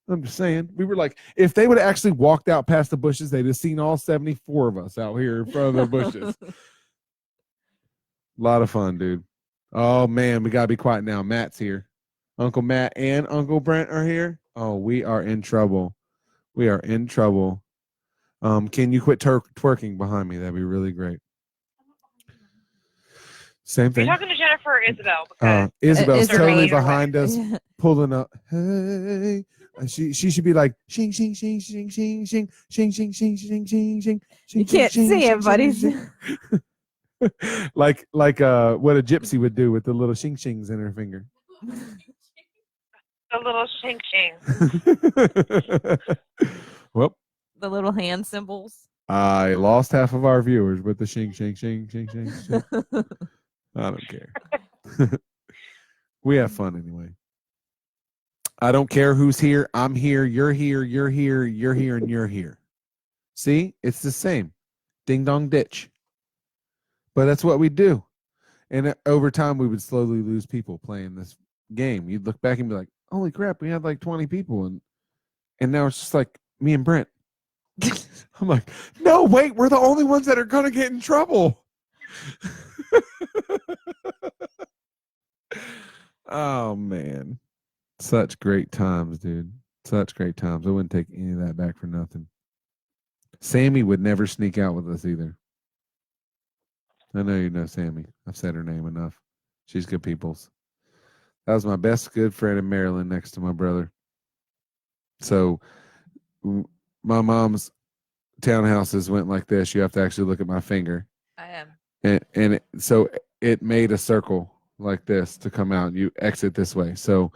I'm just saying. We were like, if they would have actually walked out past the bushes, they'd have seen all 74 of us out here in front of the bushes. A lot of fun, dude. Oh, man, we got to be quiet now. Matt's here. Uncle Matt and Uncle Brent are here. Oh, we are in trouble. We are in trouble. Can you quit twerking behind me? That'd be really great. Same Are you thing. talking to Jennifer or Isabel? Because Isabel's It's totally amazing. behind us, pulling up. Hey, she should be like shing shing shing shing shing shing shing shing shing shing shing shing. You can't see it, buddies. like what a gypsy would do with the little shing shings in her finger. a little shing shing. Well, The little hand symbols. I lost half of our viewers with the shing shing shing shing shing. shing. I don't care. We have fun anyway. I don't care who's here. I'm here. You're here. You're here. You're here. And you're here. See, it's the same. Ding dong ditch. But that's what we do. And over time, we would slowly lose people playing this game. You'd look back and be like, holy crap, we had like 20 people. And now it's just like me and Brent. I'm like, no, wait, we're the only ones that are going to get in trouble. Oh, man. Such great times, dude. Such great times. I wouldn't take any of that back for nothing. Sammy would never sneak out with us either. I know you know Sammy. I've said her name enough. She's good peoples. That was my best good friend in Maryland next to my brother. So my mom's townhouses went like this. You have to actually look at my finger. I am. And so it made a circle like this to come out. You exit this way. So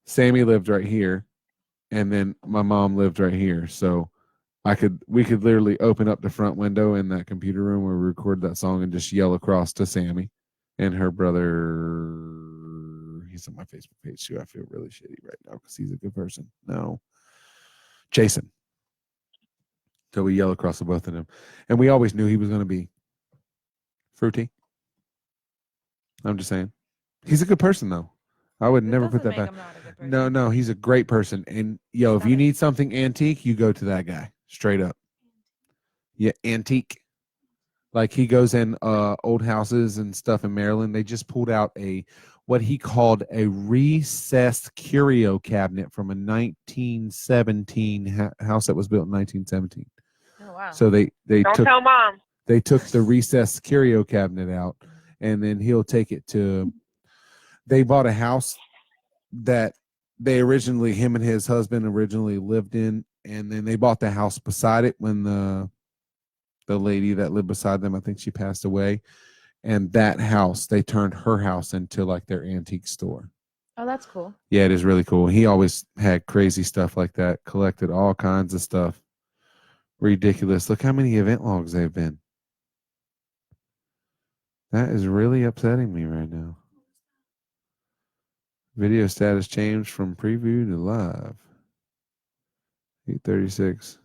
Sammy lived right here, and then my mom lived right here. So we could literally open up the front window in that computer room where we recorded that song and just yell across to Sammy and her brother. He's on my Facebook page too. I feel really shitty right now because he's a good person. No, Jason. So we yell across the both of them, and we always knew he was going to be fruity. I'm just saying, he's a good person though. I would never put that back. No, he's a great person. And if you need something antique, you go to that guy. Straight up. Yeah, antique. Like he goes in old houses and stuff in Maryland. They just pulled out what he called a recessed curio cabinet from a 1917 house that was built in 1917. Oh wow. So they Don't tell Mom. They took the recessed curio cabinet out, and then he'll take it to. They bought a house that him and his husband originally lived in, and then they bought the house beside it when the lady that lived beside them, I think she passed away, and that house, they turned her house into like their antique store. Oh, that's cool. Yeah, it is really cool. He always had crazy stuff like that, collected all kinds of stuff. Ridiculous. Look how many event logs they've been. That is really upsetting me right now. Video status changed from preview to live. 8:36.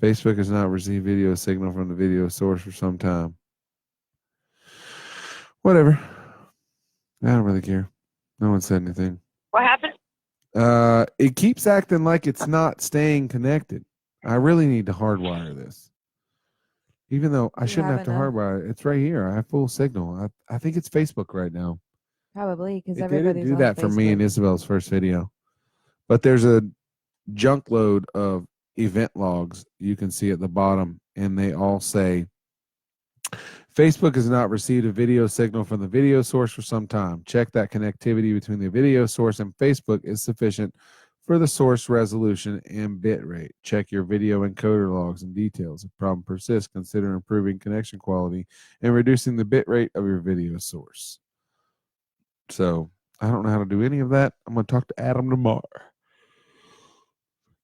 Facebook has not received video signal from the video source for some time. Whatever. I don't really care. No one said anything. What happened? It keeps acting like it's not staying connected. I really need to hardwire this. Even though I shouldn't have to hardwire it. It's right here. I have full signal. I think it's Facebook right now. Probably because It everybody's didn't do on that for me Facebook. and Isabel's first video. But there's a junk load of event logs you can see at the bottom, and they all say, Facebook has not received a video signal from the video source for some time. Check that connectivity between the video source and Facebook is sufficient for the source resolution and bit rate. Check your video encoder logs and details. If problem persists, consider improving connection quality and reducing the bit rate of your video source. So I don't know how to do any of that. I'm going to talk to Adam tomorrow.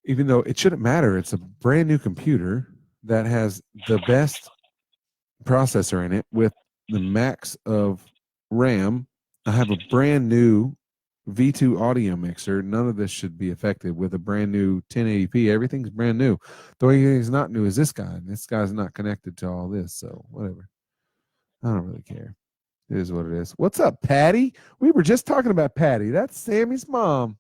Even though it shouldn't matter. It's a brand new computer that has the best processor in it with the max of RAM. I have a brand new V2 audio mixer. None of this should be affected with a brand new 1080p. Everything's brand new. The only thing that's not new is this guy. And this guy's not connected to all this. So whatever. I don't really care. It is what it is. What's up, Patty? We were just talking about Patty. That's Sammy's mom.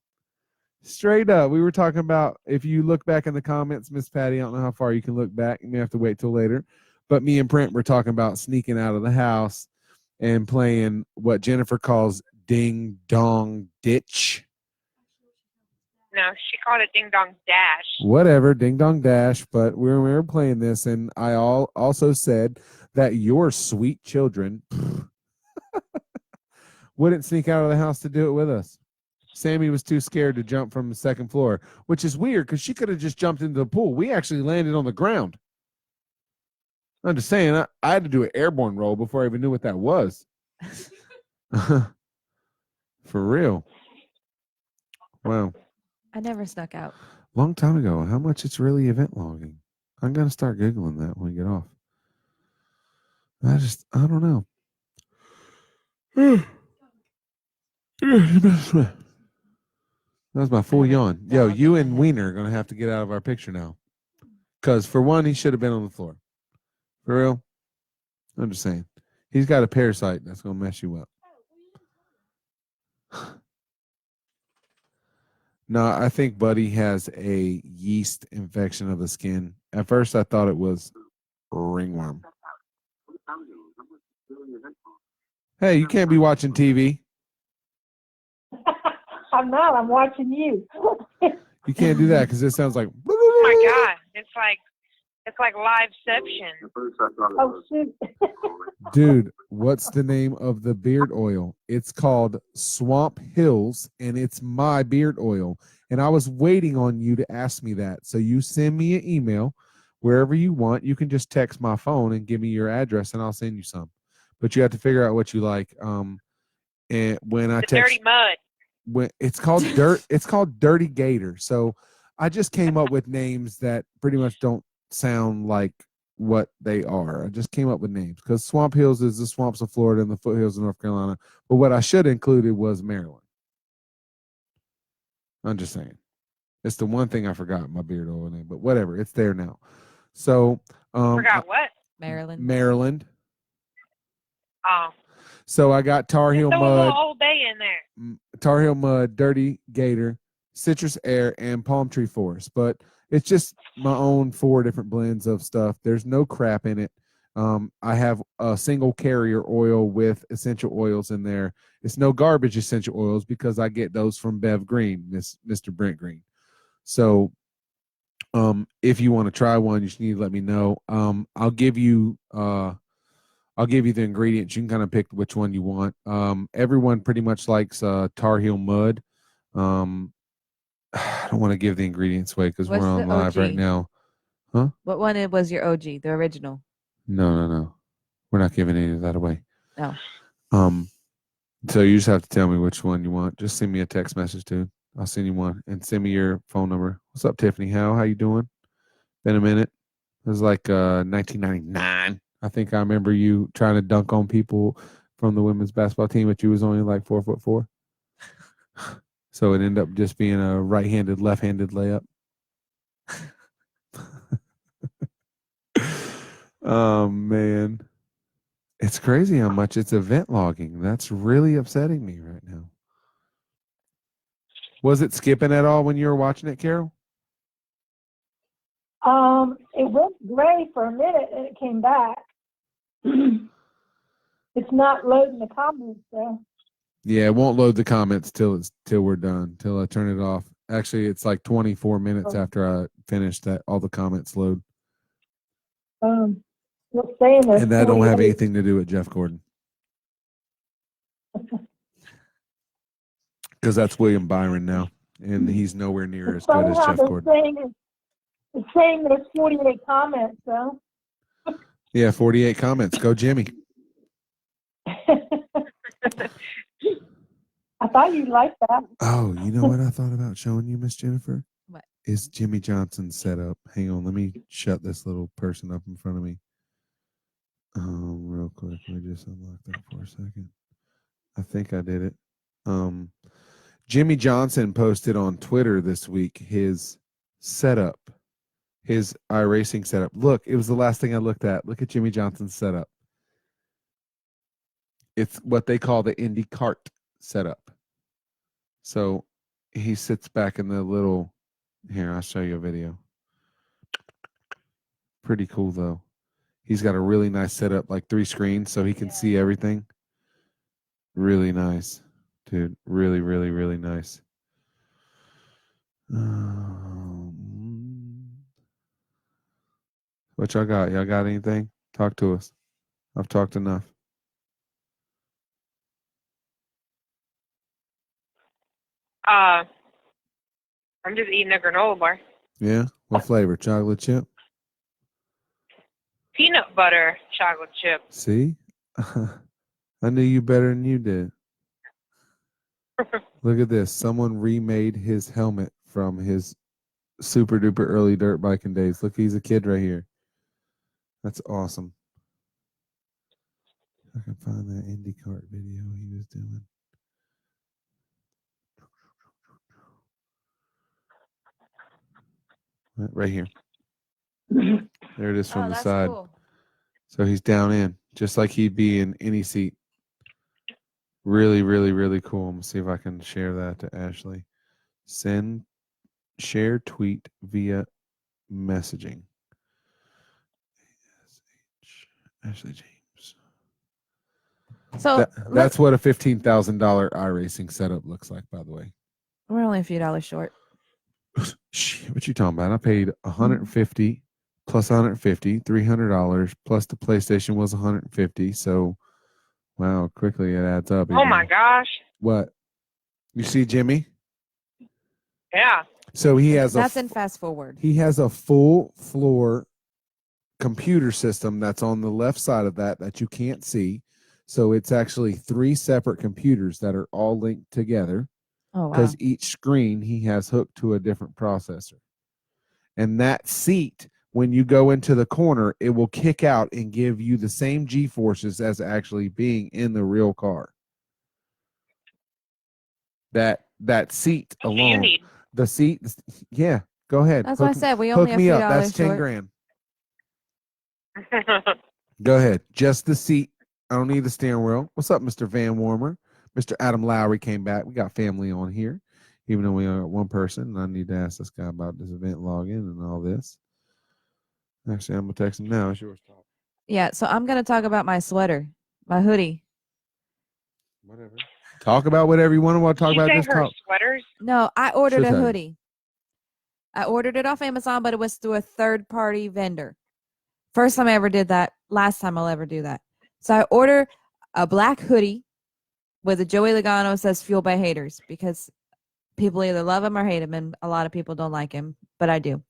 Straight up. We were talking about, if you look back in the comments, Miss Patty, I don't know how far you can look back. You may have to wait till later. But me and Brent were talking about sneaking out of the house and playing what Jennifer calls Ding Dong Ditch. No, she called it Ding Dong Dash. Whatever, Ding Dong Dash. But we were playing this, and I also said that your sweet children wouldn't sneak out of the house to do it with us. Sammy was too scared to jump from the second floor, which is weird because she could have just jumped into the pool. We actually landed on the ground. I'm just saying, I had to do an airborne roll before I even knew what that was. For real. Wow. I never snuck out. Long time ago. How much it's really event logging? I'm going to start Googling that when we get off. I don't know. That was my full yawn. Yo, you and Wiener are going to have to get out of our picture now. Because for one, he should have been on the floor. For real? I'm just saying. He's got a parasite that's going to mess you up. No, I think Buddy has a yeast infection of the skin. At first, I thought it was ringworm. Hey, you can't be watching TV. I'm not. I'm watching you. You can't do that because it sounds like. Oh my God, it's like liveception. Oh shoot. Dude, what's the name of the beard oil? It's called Swamp Hills, and it's my beard oil. And I was waiting on you to ask me that. So you send me an email wherever you want. You can just text my phone and give me your address, and I'll send you some. But you have to figure out what you like. And when I The text, dirty mud. it's called Dirty Gator. So I just came up with names that pretty much don't sound like what they are. I just came up with names because Swamp Hills is the swamps of Florida and the foothills of North Carolina. But what I should have included was Maryland. I'm just saying. It's the one thing I forgot my beard oil name, but whatever. It's there now. So Forgot what? Maryland. Maryland. Oh. So I got Tar Heel Throw a Mud. little Old Bay in there. Tar Heel Mud, Dirty Gator, Citrus Air, and Palm Tree Forest. But it's just my own 4 different blends of stuff. There's no crap in it. I have a single carrier oil with essential oils in there. It's no garbage essential oils because I get those from Bev Green, Mr. Brent Green. So if you want to try one, you just need to let me know. I'll give you the ingredients. You can kind of pick which one you want. Everyone pretty much likes Tar Heel Mud. I don't want to give the ingredients away because we're What's on the live OG? right now. What one was your OG, the original? No. We're not giving any of that away. No. So you just have to tell me which one you want. Just send me a text message, dude. I'll send you one and send me your phone number. What's up, Tiffany? How you doing? Been a minute. It was like 1999. I think I remember you trying to dunk on people from the women's basketball team, but you was only like 4'4". So it ended up just being a right-handed, left-handed layup. Oh, man. It's crazy how much it's event logging. That's really upsetting me right now. Was it skipping at all when you were watching it, Carol? It went gray for a minute and it came back. It's not loading the comments though. Yeah, it won't load the comments till we're done, till I turn it off. Actually, it's like 24 minutes after I finish that all the comments load. It's saying there's And that don't have 48. anything to do with Jeff Gordon. Because that's William Byron now, and he's nowhere near as good as Somehow Jeff they're Gordon. It's saying there's 48 comments though. Yeah, 48 comments. Go Jimmy. I thought you'd like that. Oh, you know what I thought about showing you, Miss Jennifer? What? Is Jimmy Johnson's setup. Hang on, let me shut this little person up in front of me. Real quick. Let me just unlock that for a second. I think I did it. Jimmy Johnson posted on Twitter this week his setup, his iRacing setup. Look, it was the last thing I looked at. Look at Jimmy Johnson's setup. It's what they call the Indy Kart setup. So he sits back in the little, here, I'll show you a video. Pretty cool though. He's got a really nice setup, like 3 screens, so he can see everything. Really nice, dude. Really, really, really nice. What y'all got? Y'all got anything? Talk to us. I've talked enough. I'm just eating a granola bar. Yeah? What flavor? Chocolate chip? Peanut butter chocolate chip. See? I knew you better than you did. Look at this. Someone remade his helmet from his super duper early dirt biking days. Look, he's a kid right here. That's awesome. I can find that Indy Kart video he was doing. Right here. There it is from the that's side. cool. So he's down in, just like he'd be in any seat. Really, really, really cool. I'm going to see if I can share that to Ashley. Share tweet via messaging. Ashley James. So That's what a $15,000 iRacing setup looks like, by the way. we're only a few dollars short. Shit, what you talking about? I paid $150 plus $150, $300 plus the PlayStation was $150. So, wow, quickly it adds up. Oh my gosh. What? You see Jimmy? Yeah. So he has That's in fast forward. he has a full floor computer system that's on the left side of that you can't see. So it's actually 3 separate computers that are all linked together. Oh wow. Because each screen he has hooked to a different processor. And that seat, when you go into the corner, it will kick out and give you the same G-forces as actually being in the real car. That seat What do you alone. need? The seat, yeah, go ahead. That's what I said. We only Hook a me few up. dollars That's 10 short. grand. Go ahead. Just the seat. I don't need the steering wheel. What's up, Mr. Van Warmer? Mr. Adam Lowry came back. We got family on here, even though we are one person. I need to ask this guy about this event login and all this. Actually, I'm going to text him now. It's yours, Tom. Yeah, so I'm gonna talk about my sweater, my hoodie. Whatever. Talk about whatever you want to talk Did you about. say Just her talk. sweaters? No, I ordered Should a have. hoodie. I ordered it off Amazon, but it was through a third-party vendor. First time I ever did that. Last time I'll ever do that. So I order a black hoodie with a Joey Logano says "Fueled by Haters" because people either love him or hate him, and a lot of people don't like him, but I do.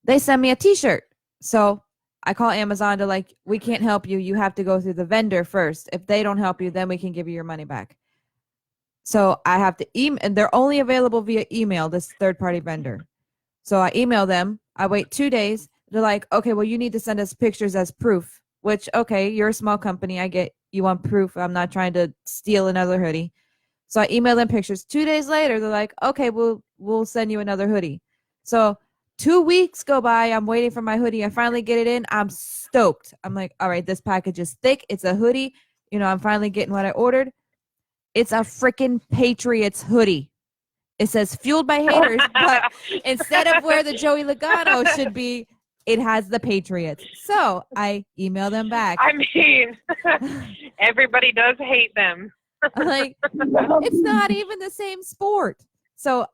They send me a T-shirt, so I call Amazon to like, we can't help you. You have to go through the vendor first. If they don't help you, then we can give you your money back. So I have to email, and they're only available via email, this third-party vendor. So I email them. I wait 2 days. They're like, okay, well, you need to send us pictures as proof, which, okay, you're a small company. I get you want proof. I'm not trying to steal another hoodie. So I email them pictures. 2 days later, they're like, okay, we'll send you another hoodie. So 2 weeks go by. I'm waiting for my hoodie. I finally get it in. I'm stoked. I'm like, all right, this package is thick. It's a hoodie. You know, I'm finally getting what I ordered. It's a freaking Patriots hoodie. It says "Fueled by Haters," but instead of where the Joey Logano should be, it has the Patriots. So I email them back. I mean, everybody does hate them. I'm like, it's not even the same sport. So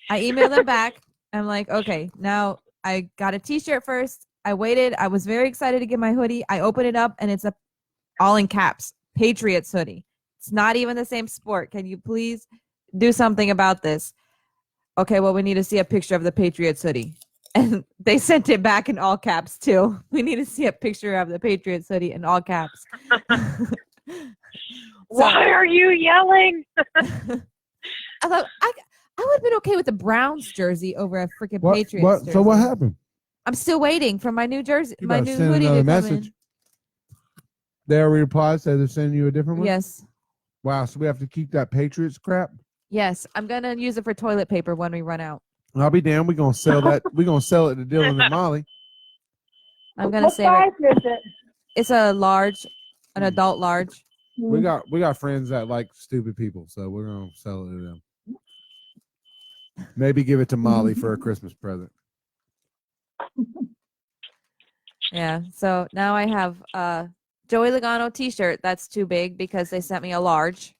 I email them back. I'm like, okay, now I got a T-shirt first. I waited. I was very excited to get my hoodie. I open it up, and it's a all in caps Patriots hoodie. It's not even the same sport. Can you please do something about this? Okay, well, we need to see a picture of the Patriots hoodie. And they sent it back in all caps, too. We need to see a picture of the Patriots hoodie in all caps. Why are you yelling? I thought I would have been okay with the Browns jersey over a freaking What? Patriots What? jersey. So what happened? I'm still waiting for my new jersey, You my better new send hoodie to another come message. in. They already replied, said they're sending you a different one. Yes, Wow. So we have to keep that Patriots crap. yes. I'm gonna use it for toilet paper when we run out. I'll be damned. We're gonna sell that. We're gonna sell it to Dylan and Molly. I'm gonna What save it. size is it? It's a large, an adult large. We got friends that like stupid people, so we're gonna sell it to them. Maybe give it to Molly for a Christmas present. Yeah. So now I have a Joey Logano T-shirt that's too big because they sent me a large,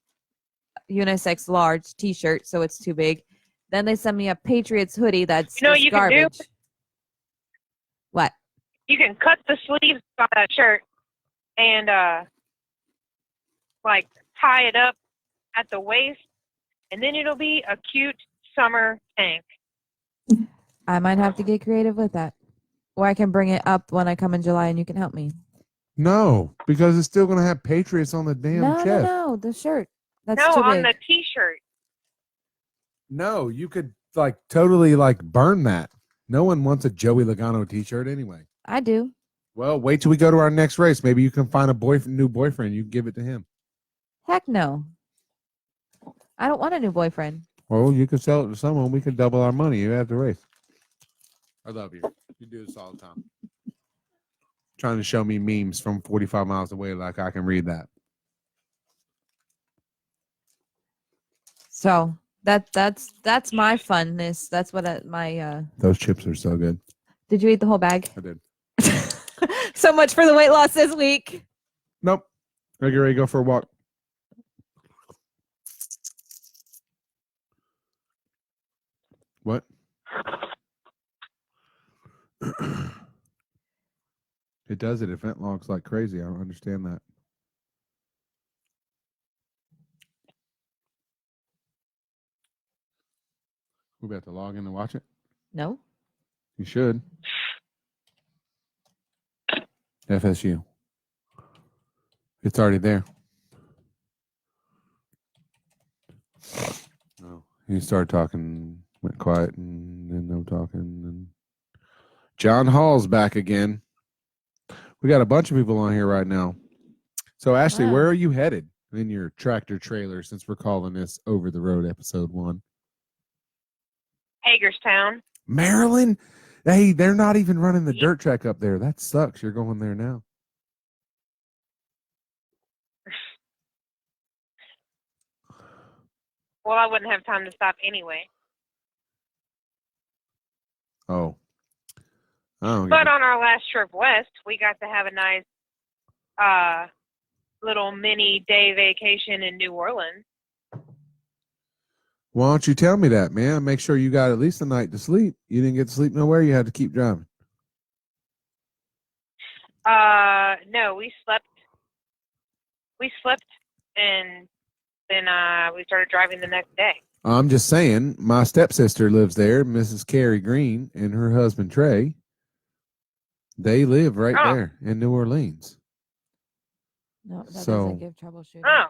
unisex large T-shirt, so it's too big. Then they sent me a Patriots hoodie that's You know what just you can do? garbage. What? You can cut the sleeves on that shirt and like tie it up at the waist, and then it'll be a cute summer tank. I might have to get creative with that. Or I can bring it up when I come in July and you can help me. No, because it's still gonna have Patriots on the damn No, chest. no, the shirt. That's No, too on big. the T-shirt. No, you could like totally like burn that. No one wants a Joey Logano T-shirt anyway. I do. Well, wait till we go to our next race. Maybe you can find a new boyfriend. You can give it to him. Heck no. I don't want a new boyfriend. Well, you could sell it to someone. We could double our money. You have to race. I love you. You do this all the time. Trying to show me memes from 45 miles away like I can read that. So that's my funness. That's what my Those chips are so good. Did you eat the whole bag? I did. So much for the weight loss this week. Nope. I get ready to go for a walk. What? It does. It event logs like crazy. I don't understand that. We about to log in and watch it. No. You should. FSU. It's already there. Oh, he started talking, went quiet, and then no talking. And John Hall's back again. We got a bunch of people on here right now. So, Ashley, Wow. where are you headed in your tractor trailer since we're calling this Over the Road episode 1? Hagerstown. Maryland? Hey, they're not even running the dirt track up there. That sucks. You're going there now. Well, I wouldn't have time to stop anyway. Oh. Oh. But on our last trip west, we got to have a nice little mini day vacation in New Orleans. Why don't you tell me that, man? Make sure you got at least a night to sleep. You didn't get to sleep nowhere. You had to keep driving. No, we slept. We slept, and then we started driving the next day. I'm just saying, my stepsister lives there, Mrs. Carrie Green, and her husband Trey. They live right there in New Orleans. No, that So- doesn't give troubleshooting. Oh,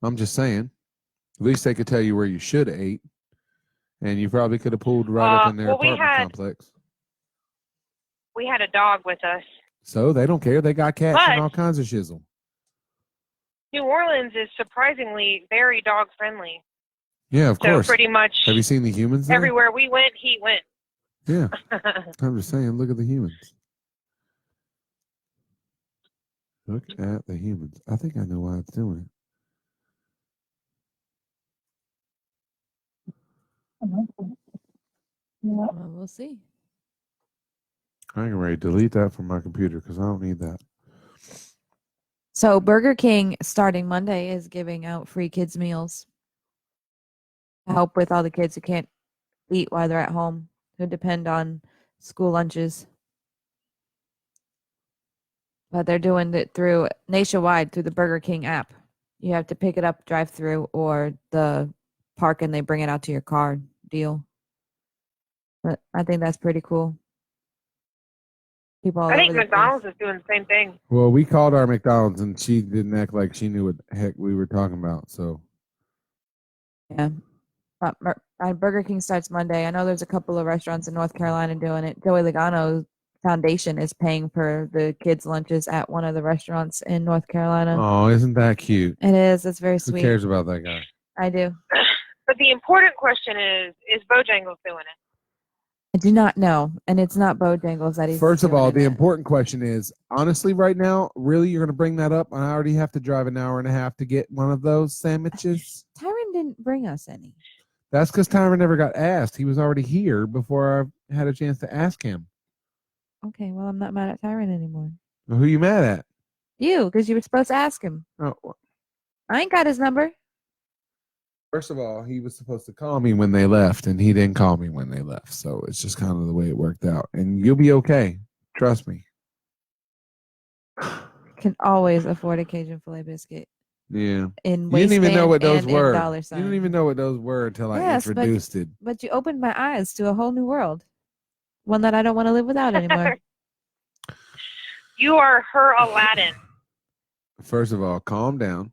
I'm just saying. At least they could tell you where you should have ate. And you probably could have pulled right up in their well, we apartment had- complex. we had a dog with us. So they don't care. They got cats But- and all kinds of shizzle. New Orleans is surprisingly very dog friendly. Yeah, of So course. pretty much Have you seen the humans there? everywhere we went, he went. Yeah, I'm just saying, look at the humans. Look at the humans. I think I know why it's doing it. Yeah. Well, we'll see. I'm ready to delete that from my computer because I don't need that. So Burger King starting Monday is giving out free kids meals to help with all the kids who can't eat while they're at home, who depend on school lunches. But they're doing it through nationwide through the Burger King app. You have to pick it up drive through or the park and they bring it out to your car deal. But I think that's pretty cool. People all I think over the place. McDonald's is doing the same thing. Well, we called our McDonald's and she didn't act like she knew what the heck we were talking about. So Yeah. Burger King starts Monday. I know there's a couple of restaurants in North Carolina doing it. Joey Logano Foundation is paying for the kids' lunches at one of the restaurants in North Carolina. Oh, isn't that cute? It is. It's very Who sweet. cares about that guy? I do. But the important question is Bojangles doing it? I do not know, and it's not Bojangles that he's. First of all, doing the it. important question is, honestly, right now, really, you're going to bring that up? And I already have to drive an hour and a half to get one of those sandwiches? Tyron didn't bring us any. That's because Tyron never got asked. He was already here before I had a chance to ask him. Okay, well, I'm not mad at Tyron anymore. Well, who you mad at? You, because you were supposed to ask him. Oh, I ain't got his number. first of all, he was supposed to call me when they left, and he didn't call me when they left. So it's just kind of the way it worked out. And you'll be okay. Trust me. Can always afford a Cajun filet biscuit Yeah. in You didn't even know what those waistband and in were. dollar You sign. didn't even know what those were until I Yes, introduced it. But you opened my eyes to a whole new world, one that I don't want to live without anymore. You are her Aladdin. First of all, calm down.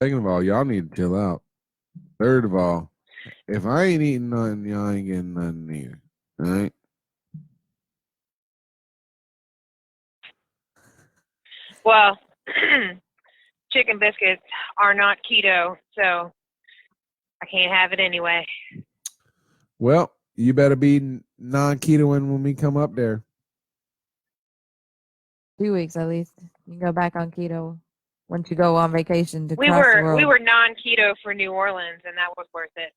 Second of all, y'all need to chill out. Third of all, if I ain't eating nothing, y'all ain't getting nothing either. All right? Well, chicken biscuits are not keto, so I can't have it anyway. Well, you better be non-ketoing when we come up there. 2 weeks at least. You can go back on keto once you go on vacation to We cross the were world. we were non-keto for New Orleans, and that was worth it.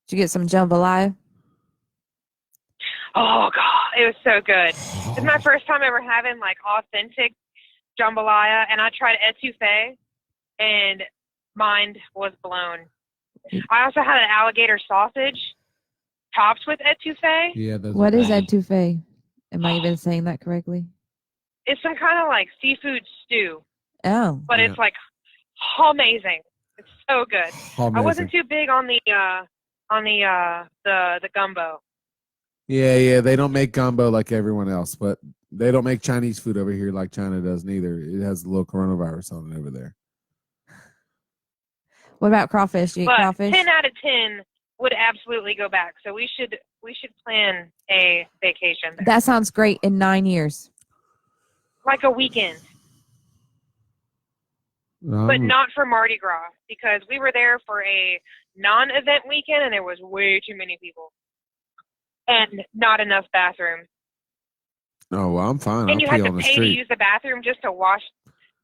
Did you get some jambalaya? Oh God, it was so good. It's my first time ever having like authentic jambalaya, and I tried etouffee, and mind was blown. I also had an alligator sausage topped with etouffee. Yeah, those What are is good. etouffee? Am I even saying that correctly? It's some kind of like seafood stew, Oh, but Yeah. it's like amazing. It's so good. I wasn't too big on the gumbo. Yeah, they don't make gumbo like everyone else, but they don't make Chinese food over here like China does neither. It has a little coronavirus on it over there. what about crawfish? You eat But crawfish? 10 out of 10 would absolutely go back. So we should plan a vacation there. That sounds great in 9 years. Like a weekend, but not for Mardi Gras, because we were there for a non-event weekend and there was way too many people and not enough bathrooms. Oh, well, I'm fine. And I'll you pee had to on the pay to street. use the bathroom just to wash.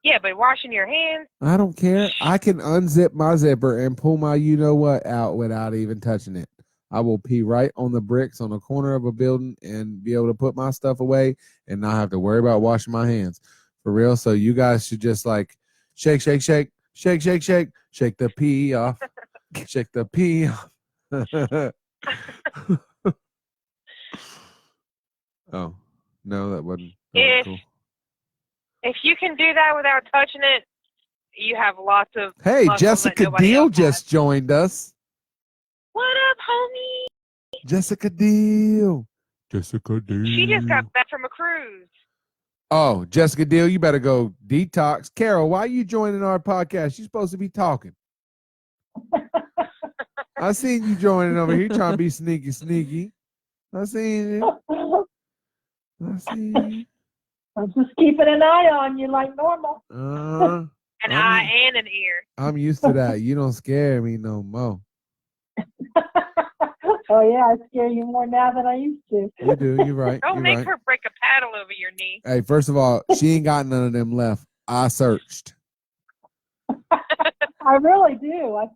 Yeah, but washing your hands. I don't care. I can unzip my zipper and pull my you-know-what out without even touching it. I will pee right on the bricks on the corner of a building and be able to put my stuff away and not have to worry about washing my hands. For real. So you guys should just like shake, shake, shake, shake, shake, shake, shake the pee off. Shake the pee off. Oh, no, that wasn't cool. If you can do that without touching it, you have lots of Hey, muscles that Jessica nobody Deal else has. just joined us. What up, homie? Jessica Deal. Jessica Deal. She just got back from a cruise. Oh, Jessica Deal, you better go detox. Carol, why are you joining our podcast? You're supposed to be talking. I seen you joining over here trying to be sneaky. I seen you. I seen you. I'm just keeping an eye on you like normal. An eye and an ear. I'm used to that. You don't scare me no more. Oh yeah, I scare you more now than I used to. You do. You're right. Don't You're make right. her break a paddle over your knee. Hey, first of all, she ain't got none of them left. I searched. I really do. I